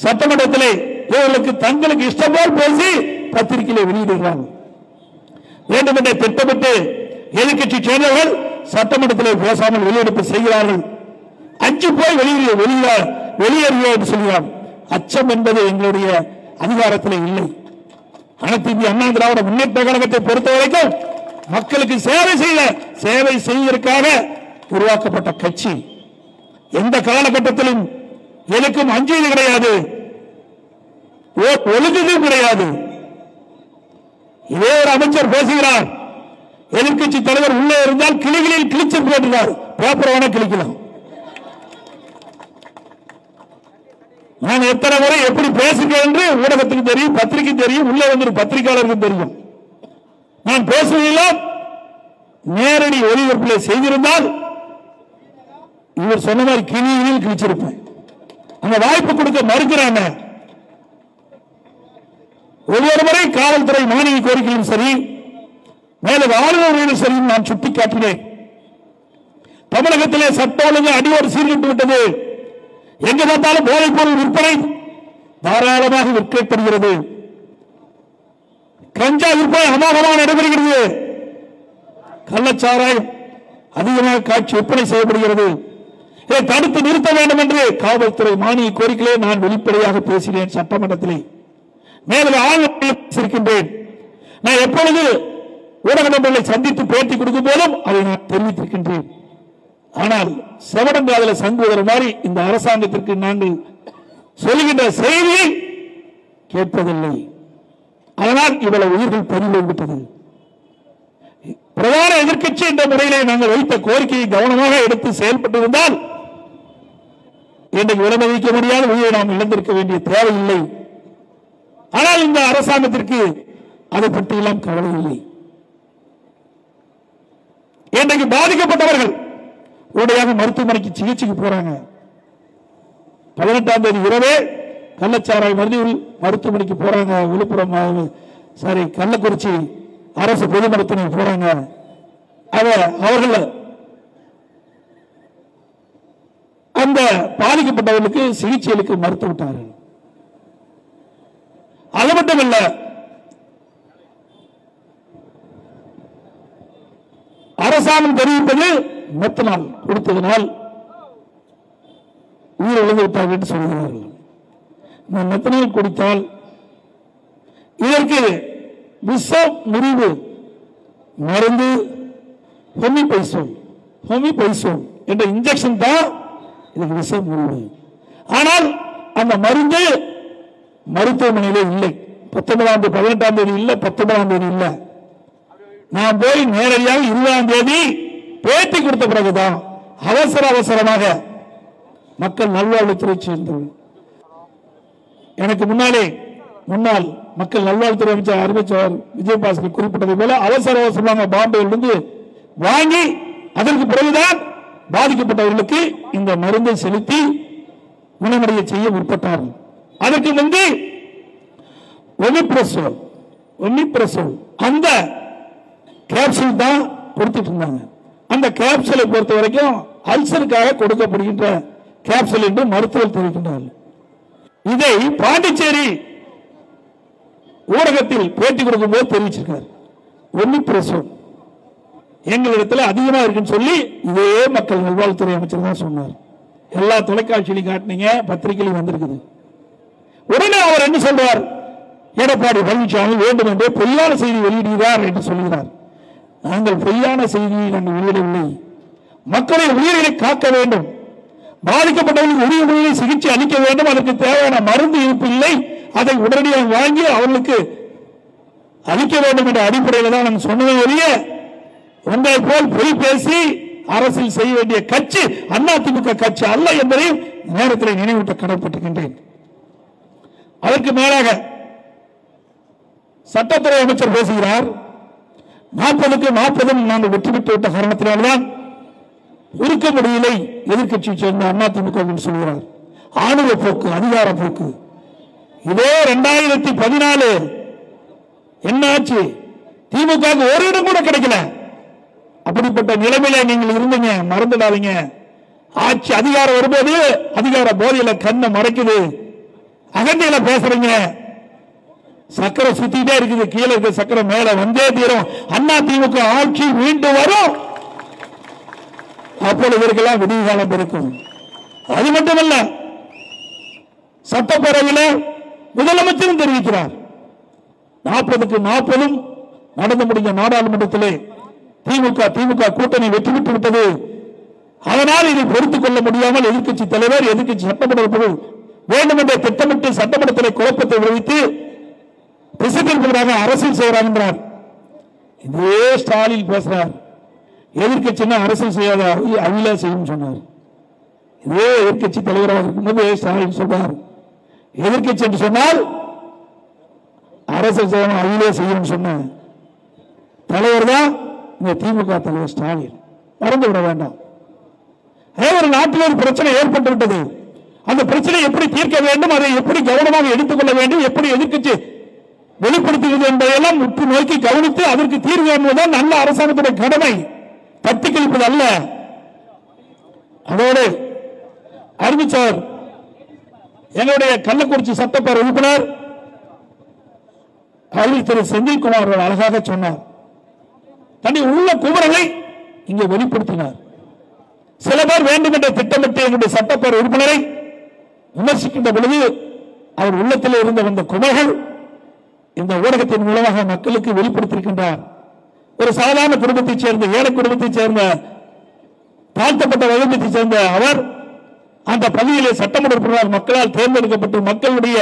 சட்டமன்றத்தில் இவர்களுக்கு தங்களுக்கு இஷ்டம் போல் பேசி பத்திரிகையிலே வெளியிடுகிறார்கள். வேண்டும் என்று திட்டமிட்டு எதிர்க்கட்சி சேர்ந்தவர்கள் சட்டமன்றத்தில் பேசாமல் வெளியெடுப்பு செய்கிறார்கள். அஞ்சு போய் வெளியேறுவோம் என்று சொல்கிறார். அச்சம் என்பது எங்களுடைய அதிகாரத்தில் இல்லை. அனைத்து இந்திய அண்ணா திராவிட முன்னேற்ற கழகத்தை பொறுத்தவரைக்கும் மக்களுக்கு சேவை செய்வதற்காக உருவாக்கப்பட்ட கட்சி. எந்த காலகட்டத்திலும் எனக்கும் அஞ்சியது கிடையாது, ஒழுங்குதும் கிடையாது. இதே ஒரு அமைச்சர் பேசுகிறார், எதிர்க்கட்சி தலைவர் உள்ளே இருந்தால் கிளிகளில் கிழிச்சு போட்டுகிறார், பேப்பர் வேணா கிழிக்கலாம். நான் எத்தனை முறை எப்படி பேசுகிறேன் என்று ஊடகத்துக்கு தெரியும், பத்திரிகை தெரியும், உள்ளே வந்து பத்திரிகையாளருக்கு தெரியும். நான் பேசுவதெல்லாம் நேரடி ஒளிபரப்பில் செய்திருந்தால் இவர் சொன்ன மாதிரி கிளியில் கிழிச்சிருப்பேன். அந்த வாய்ப்பு கொடுக்க மறுக்கிறாங்க. ஒவ்வொரு முறை காவல்துறை மானிய கோரிக்கையும் சரி, மேலும் ஆளுநர்களும் சரி நான் சுட்டிக்காட்டினேன். தமிழகத்திலே சட்ட ஒழுங்கு அடியோடு சீர்கிட்டு விட்டது. எங்கு பார்த்தாலும் போதைப் பொருள் விற்பனை தாராளமாக விற்கப்படுகிறது. கஞ்சா விற்பனை அமோகமாக நடைபெறுகிறது. கள்ளச்சாராயம் அதிகமாக காட்சி விற்பனை செய்யப்படுகிறது. இதை தடுத்து நிறுத்த வேண்டும் என்று காவல்துறை மானிய கோரிக்கையிலே நான் வெளிப்படையாக பேசினேன் சட்டமன்றத்திலே. மேலும் ஆளுநர் நான் எப்பொழுது ஊடக நண்பர்களை சந்தித்து பேட்டி கொடுக்கும் போதும் அதை நான் தெரிவித்திருக்கின்றேன். ஆனால் செவடங்காதல சங்குவதர் மாதிரி இந்த அரசாங்கத்திற்கு நாங்கள் சொல்லுகின்ற செய்தியை கேட்பதில்லை. அதனால் இவ்வளவு உயிர்கள் பறிபோய்விட்டது. பிரதான எதிர்க்கட்சி என்ற முறையிலே நாங்கள் வைத்த கோரிக்கையை கவனமாக எடுத்து செயல்பட்டிருந்தால் இன்றைக்கு விலமதிக்க முடியாத உயிரை நாம் இழந்திருக்க வேண்டிய தேவையில்லை. ஆனால் இந்த அரசாங்கத்திற்கு அதை பற்றியெல்லாம் கவலை இல்லை. இன்றைக்கு பாதிக்கப்பட்டவர்கள் உடனடியாக மருத்துவமனைக்கு சிகிச்சைக்கு போறாங்க. 18ஆம் தேதி இரவே கள்ளச்சாராய மருத்துவமனைக்கு போறாங்க. விழுப்புரம் கள்ளக்குறிச்சி அரசு பொது மருத்துவமனை போறாங்க. அவர்கள் அந்த பாதிக்கப்பட்டவர்களுக்கு சிகிச்சைகளுக்கு மறுத்து விட்டார்கள். அது மட்டுமல்ல, அரசாங்கம் தெரிவிப்பது மெத்தனால் கொடுத்ததனால் உயிர் இழந்து விட்டார்கள் என்று சொல்கிறார்கள். மெத்தனால் குடித்தால் இதற்கு விஷ முறிவு மருந்து ஹோமிபைசோன் என்ற இன்ஜெக்ஷன் தான் இதுக்கு விஷ முறிவு. ஆனால் அந்த மருந்து மருத்துவமனையிலே இல்லை. 18ஆம் தேதி இல்லை, 19ஆம் தேதி இல்லை. நான் போய் நேரடியாக 20ஆம் தேதி பேட்டி கொடுத்த பிறகுதான் அவசரமாக மக்கள் நல்வாழ்வுத்துறை சேர்ந்தவர்கள் எனக்கு முன்னாள் மக்கள் நல்வாழ்வுத்துறை அமைச்சர் விஜயபாஸ்கர் குறிப்பிட்டதை போல அவசரமாக பாம்பேயிலிருந்து வாங்கி அதற்கு பிறகுதான் பாதிக்கப்பட்டவர்களுக்கு இந்த மருந்தை செலுத்தி குணமடைய செய்ய முற்பட்டார்கள். அதற்கு முன்பு ஒமிப்ரசோல் அந்த கேப்சூல் தான் கொடுத்துட்டு இருந்தாங்க. அந்த கேப்சூலை பொறுத்த வரைக்கும் அல்சருக்காக கொடுக்கப்படுகின்ற கேப்சூல் என்று மருத்துவர் தெரிவிக்கின்றார்கள். இதை பாண்டிச்சேரி ஊடகத்தில் பேட்டி கொடுக்கும் போது தெரிவிச்சிருக்கார். ஒமிப்ரசோல் எங்களிடத்தில் அதிகமாக இருக்குன்னு சொல்லி இதே மக்கள் நல்வாழ்வுத்துறை அமைச்சர் தான் சொன்னார். எல்லா தொலைக்காட்சியிலும் காட்டினீங்க, பத்திரிகையிலும் வந்திருக்குது. உடனே அவர் என்ன சொல்றார்? எடப்பாடி பழனிசாமி வேண்டும் என்றே பொய்யான செய்தி வெளியிடுகிறார் என்று சொல்கிறார். நாங்கள் பொய்யான செய்தியை நாங்கள் வெளியிடவில்லை. மக்களின் உயிரை காக்க வேண்டும், பாதிக்கப்பட்டவர்களுக்கு உரிய முறையில் சிகிச்சை அளிக்க வேண்டும். அதற்கு தேவையான மருந்து இருப்பு இல்லை, அதை உடனடியாக வாங்கி அவர்களுக்கு அளிக்க வேண்டும் என்ற அடிப்படையில் தான் நான் சொன்னதை ஒழிய உங்களை போல் பொய் பேசி அரசியல் செய்ய வேண்டிய கட்சி அதிமுக கட்சி அல்ல என்பதையும் நேரத்தில் நினைவூட்ட கடமைப்பட்டிருக்கின்றேன். அதற்கு மேலாக சட்டத்துறை அமைச்சர் பேசுகிறார். 40க்கு 40 நாங்கள் வெற்றி பெற்று விட்ட காரணத்தினால்தான் இருக்க முடியலை எதிர்கட்சியை சேர்ந்த அதிமுக என்று சொல்கிறார். ஆணவ போக்கு, அதிகார போக்கு. இதே 2014 என்னாச்சு? திமுக ஒரு இடம் கூட கிடைக்கல. அப்படிப்பட்ட நிலைமையில நீங்கள் இருந்தீங்க, மறந்துடாதீங்க. ஆட்சி அதிகாரம் வரும்போது அதிகார போதையில கண்ணை மறைக்குது, அகந்தையில பேசுறீங்க. சக்கரை சுத்திட்டே இருக்குது, கீழே இருக்க சக்கரை மேல வந்தே தீரும். அதிமுக ஆட்சி மீண்டும் வரும், அப்பொழுது இதற்கெல்லாம் விடிவு காலம் இருக்கும். அது மட்டுமல்ல, சட்டப்பேரவையில் முதலமைச்சரும் தெரிவிக்கிறார். 40க்கு 40 நடந்து முடிந்த நாடாளுமன்றத்திலே திமுக கூட்டணி வெற்றி பெற்று விட்டது. அதனால் இதை பொறுத்துக் கொள்ள முடியாமல் எதிர்க்கட்சி தலைவர், எதிர்க்கட்சி சட்டமன்ற வேண்டுமென்றே திட்டமிட்டு சட்டமன்றத்திலே குழப்பத்தை விளைவித்து திசைதிருப்பதாக அரசியல் செய்கிறார் என்றார். இதே ஸ்டாலின் பேசுறார், எதிர்க்கட்சினா அரசியல் செய்யாத அவிலா செய்யும் சொன்னார். இதே எதிர்க்கட்சி தலைவராக இருக்கும்போது ஸ்டாலின் சொல்றார், எதிர்க்கட்சி என்று சொன்னால் அரசியல் செய்யணும், அவிலே செய்யணும் சொன்ன தலைவர் தான் இந்த திமுக தலைவர் ஸ்டாலின். மறந்துவிட வேண்டாம். ஒரு நாட்டில் ஒரு பிரச்சனை ஏற்பட்டு விட்டது. அந்த பிரச்சனை எப்படி தீர்க்க வேண்டும், அதை எப்படி கவனமாக எடுத்துக்கொள்ள வேண்டும், எப்படி எதிர்க்கட்சி வெளிப்படுத்துகிறது என்பதையெல்லாம் உற்று நோக்கி கவனித்து அதற்கு தீர்வு என்பதுதான் நல்ல அரசாங்கத்துடைய கடமை, தட்டி கழிப்பது அல்ல. அதோடு அறிவிச்சார் எங்களுடைய கள்ளக்குறிச்சி சட்டப்பேரவை உறுப்பினர் திரு செந்தில்குமார் அவர்கள் அழகாக சொன்னார். தன்னை உள்ள குமரலை இங்கே வெளிப்படுத்தினார். சில பேர் வேண்டும் என்ற திட்டமிட்டு எங்களுடைய சட்டப்பேரவை உறுப்பினரை விமர்சிக்கின்ற பொழுது அவர் உள்ளத்தில் இருந்த வந்த குமைகள் இந்த ஊடகத்தின் மூலமாக மக்களுக்கு வெளிப்படுத்தியிருக்கின்றார். ஒரு சாதாரண குடும்பத்தைச் சேர்ந்த ஏழை குடும்பத்தைச் சேர்ந்த தாழ்த்தப்பட்ட வகுப்பைச் சேர்ந்த அவர் அந்த பகுதியிலே சட்டமன்ற உறுப்பினர் மக்களால் தேர்ந்தெடுக்கப்பட்டு மக்களுடைய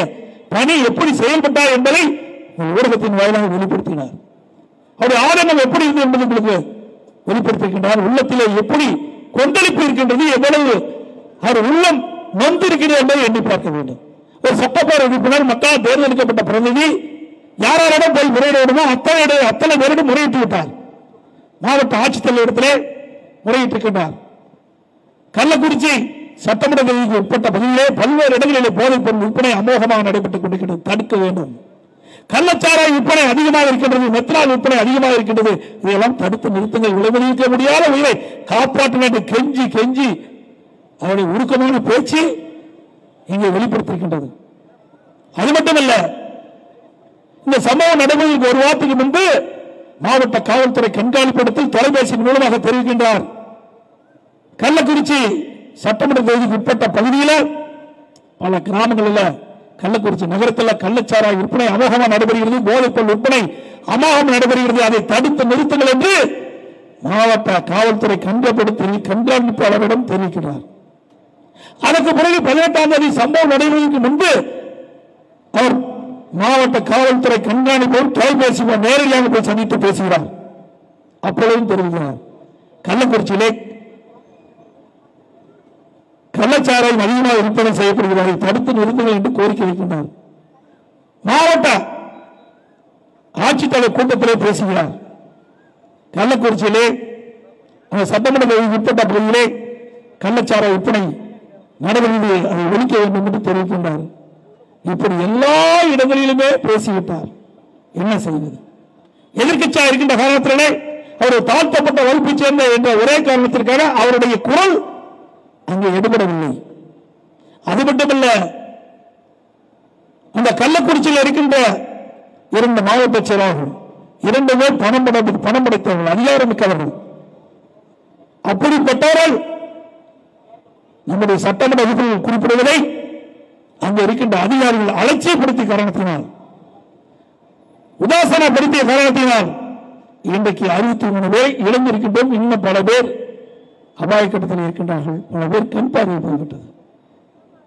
பணி எப்படி செயல்பட்டார் என்பதை ஊடகத்தின் வாயிலாக வெளிப்படுத்தினார். அவருடைய ஆதங்கம் எப்படி இருந்தது என்பது உங்களுக்கு வெளிப்படுத்திருக்கின்றார். உள்ளத்திலே எப்படி கொந்தளிப்பு இருக்கின்றது, எவ்வளவு அவர் உள்ளம் நொந்திருக்கிறது என்பதை எண்ணி பார்க்க வேண்டும். ஒரு சட்டப்பேரவை உறுப்பினர் மக்களால் தேர்ந்தெடுக்கப்பட்ட பிரதிநிதி யாரிடம் போய் முறையிடணுமோ அத்தனை பேரிடம் முறையிட்டு விட்டார். மாவட்ட ஆட்சித்தலைவரிடத்திலே முறையிட்டிருக்கின்றார். கள்ளக்குறிச்சி சட்டமன்ற தொகுதிக்கு உட்பட்ட பகுதியிலே பல்வேறு இடங்களிலே போதைப் பொருள் விற்பனை அமோகமாக நடைபெற்றுக் கொண்டிருக்கிறது. தடுக்க வேண்டும். கள்ளச்சாராய விற்பனை அதிகமாக இருக்கின்றது, மெத்தனால் விற்பனை அதிகமாக இருக்கின்றது. இதையெல்லாம் தடுத்து நிறுத்துங்கள். விளைவிக்க முடியாத உயிரை காப்பாற்ற வேண்டும். கெஞ்சி கெஞ்சி அவருடைய உருக்கமான பேச்சு இங்கே வெளிப்படுத்திருக்கின்றது. அது மட்டுமல்ல, இந்த சம்பவம் நடைபெறுவதற்கு ஒரு வாரத்துக்கு முன்பு மாவட்ட காவல்துறை கண்காணிப்பிடத்தில் தொலைபேசியின் மூலமாக தெரிவிக்கின்றார். கள்ளக்குறிச்சி சட்டமன்ற தொகுதிக்கு உட்பட்ட பகுதியில் பல கிராமங்களில் கள்ளக்குறிச்சி நகரத்தில் கள்ளச்சாராய விற்பனை அமோகமாக நடைபெறுகிறது, போதைப்பொருள் விற்பனை அமோகம் நடைபெறுகிறது. அதை தடுத்து நிறுத்துங்கள் என்று மாவட்ட காவல்துறை கண்காணிப்பாளரிடம் தெரிவிக்கிறார். அதற்கு பிறகு 18ஆம் தேதி சம்பவம் நடைபெறுவதற்கு முன்பு அவர் மாவட்ட காவல்துறை கண்காணிப்போர் தொலைபேசி நேரடியாக போய் சந்தித்து பேசுகிறார். அப்பொழுதும் தெரிவிக்கிறார், கள்ளக்குறிச்சியிலே கள்ளச்சாராயம் அதிகமாக விற்பனை செய்யப்படுகிறது, தடுத்து நிறுத்துங்கள் என்று கோரிக்கை வைக்கின்றார். மாவட்ட ஆட்சித்தலைவர் கூட்டத்திலே பேசுகிறார். கள்ளக்குறிச்சியிலே சட்டமன்ற உட்பட்ட பகுதியிலே கள்ளச்சாராய விற்பனை நடைபெறுகிறது, அதை ஒழிக்க வேண்டும் என்று தெரிவிக்கின்றார். இப்படி எல்லா இடங்களிலுமே பேசிவிட்டார். என்ன செய்வது? எதிர்க்கட்சியாக இருக்கின்ற காரணத்திலே அவர் தாழ்த்தப்பட்ட வகுப்பை சேர்ந்த என்ற ஒரே காரணத்திற்காக அவருடைய குரல் அங்கே எடுபடவில்லை. அது மட்டுமல்ல, அந்த கள்ளக்குறிச்சியில் இருக்கின்ற 2 மாவட்ட செயலாளர்கள் 2 பேர் பணம் படைத்தவர்கள், அதிகாரமிக்கவர்கள். அப்படிப்பட்டவர்கள் நம்முடைய சட்டமன்ற உறுப்பினர்கள் குறிப்பிடுவதை அங்கே இருக்கின்ற அதிகாரிகள் அலட்சியப்படுத்திய காரணத்தினால், உதாசனப்படுத்திய காரணத்தினால் இன்றைக்கு 63 பேர் இழந்திருக்கின்றோம். இன்னும் பல பேர் அபாய கட்டத்தில் இருக்கின்றார்கள். பல பேர் கண் பார்வை போய்விட்டது.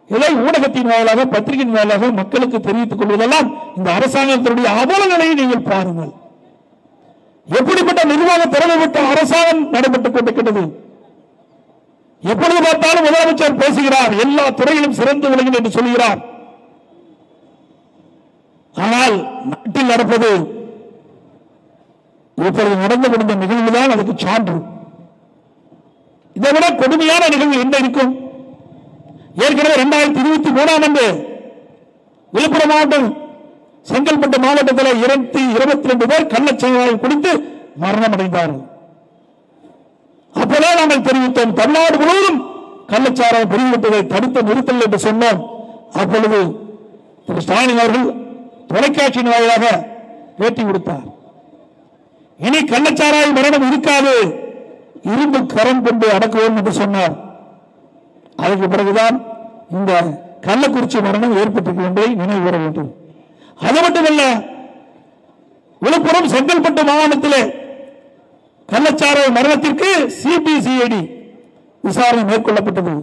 இதை ஊடகத்தின் வாயிலாக பத்திரிகையின் வாயிலாக மக்களுக்கு தெரிவித்துக் கொள்வதெல்லாம் இந்த அரசாங்கத்தினுடைய அவலங்களை நீங்கள் பாருங்கள். எப்படிப்பட்ட நிர்வாக திறமை பெற்ற அரசாங்கம் நடைபெற்றுக் கொண்டிருக்கிறது. எப்பொழுது பார்த்தாலும் முதலமைச்சர் பேசுகிறார், எல்லா துறையிலும் சிறந்து விளங்கும் என்று சொல்கிறார். ஆனால் நாட்டில் நடப்பது இப்பொழுது நடந்து முடிந்த நிகழ்வுதான் அதுக்கு சான்று. இதை விட கொடுமையான நிகழ்வு என்ன இருக்கும்? ஏற்கனவே 2023ஆம் ஆண்டு விழுப்புரம் மாவட்டம் செங்கல்பட்டு மாவட்டத்தில் 22 பேர் கள்ளச்சாராயம் குடித்து மரணம் அடைந்தார்கள். அப்போதே நாங்கள் தெரிவித்தோம், தமிழ்நாடு முழுவதும் கள்ளச்சாராயம் பிரிவுவிட்டதை தடுத்து நிறுத்தல் என்று சொன்னோம். அப்பொழுது திரு ஸ்டாலின் அவர்கள் தொலைக்காட்சியின் வாயிலாக பேட்டி கொடுத்தார். இனி கள்ளச்சாராய மரணம் இருக்காது, இரும்பு கரம் கொண்டு அடக்குவோம் என்று சொன்னார். அதற்கு பிறகுதான் இந்த கள்ளக்குறிச்சி மரணம் ஏற்பட்டிருக்கிறது என்பதை நினைவு கூற வேண்டும். அது மட்டுமல்ல, விழுப்புரம் செங்கல்பட்டு மாவட்டத்திலே கள்ளச்சாராய மரணத்திற்கு சிபிசிஐடி விசாரணை மேற்கொள்ளப்பட்டது.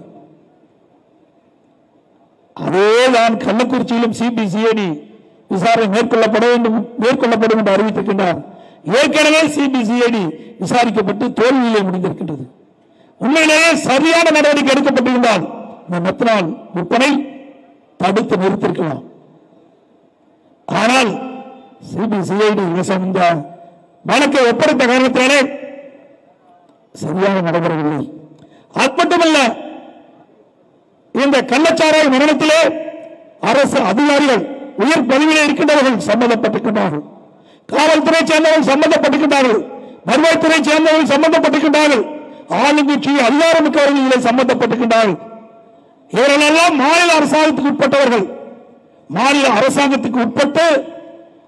அதேதான் கள்ளக்குறிச்சியிலும் சிபிசிஐடி விசாரணை மேற்கொள்ளப்படும் என்று அறிவித்திருக்கின்றார். ஏற்கனவே சிபிசிஐடி விசாரிக்கப்பட்டு தோல்வியிலே முடிந்திருக்கின்றது. உண்மையிலேயே சரியான நடவடிக்கை எடுக்கப்பட்டிருந்தால் இந்த மெத்தனால் விற்பனை தடுத்து நிறுத்திருக்கலாம். ஆனால் சிபிசிஐடி இந்த வழக்கை ஒப்படைத்த காரணத்தினாலே சரியாக நடைபெறவில்லை. அது மட்டுமல்ல, இந்த கள்ளச்சாராய மரணத்திலே அரசு அதிகாரிகள் உயர் பதவியில் இருக்கின்றவர்கள் சம்பந்தப்பட்டிருக்கின்றார்கள், காவல்துறை சேர்ந்தவர்கள் சம்பந்தப்பட்டிருக்கின்றார்கள், வருவாய்த்துறை சேர்ந்தவர்கள் சம்பந்தப்பட்டிருக்கின்றார்கள், ஆளுங்கட்சி அதிகாரமிக்கவர்கள் இதில் சம்பந்தப்பட்டிருக்கின்றார்கள். இவர்களெல்லாம் மாநில அரசாங்கத்துக்கு உட்பட்டவர்கள். மாநில அரசாங்கத்துக்கு உட்பட்டு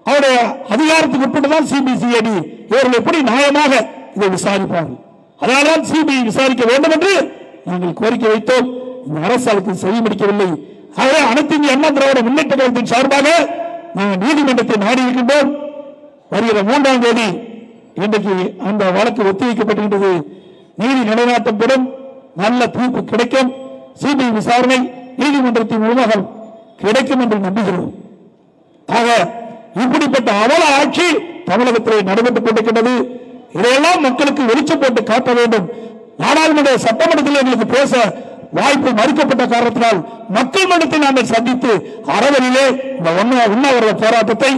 அவருடைய அதிகாரத்துக்கு உட்பட்டுதான் சிபிசிஐடி இவர்கள் எப்படி நியாயமாக இதை விசாரிப்பார்கள். அதனால்தான் சிபிஐ விசாரிக்க வேண்டும் என்று நாங்கள் கோரிக்கை வைத்தோம். இந்த அரசு அதுக்கு செய்ய முடிக்கவில்லை. ஆகவே அனைத்து இந்திய அண்ணா திராவிட முன்னேற்ற கழகத்தின் சார்பாக நாங்கள் நீதிமன்றத்தை நாடி இருக்கின்றோம். வருகிற 3ஆம் தேதி இன்றைக்கு அந்த வழக்கு ஒத்திவைக்கப்பட்டிருக்கிறது. நீதி நிலைநாட்டப்படும், நல்ல தீர்ப்பு கிடைக்கும், சிபிஐ விசாரணை நீதிமன்றத்தின் மூலமாக கிடைக்கும் என்று நம்புகிறோம். ஆக இப்படிப்பட்ட அவல ஆட்சி தமிழகத்திலே நடைபெற்றுக் கொண்டிருக்கின்றது. இதையெல்லாம் மக்களுக்கு வெளிச்சம் போட்டு காட்ட வேண்டும். நாடாளுமன்ற சட்டமன்றத்தில் எங்களுக்கு பேச வாய்ப்பு மறுக்கப்பட்ட காரணத்தினால் மக்கள் மன்றத்தை நாங்கள் சந்தித்து அறவழியிலே இந்த உண்ணாவிரத போராட்டத்தை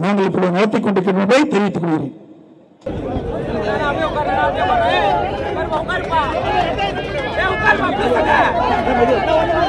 நாங்கள் இப்படி நடத்திக் கொண்டிருக்கிறோம் என்பதை தெரிவித்துக் கொள்கிறேன். Vamos,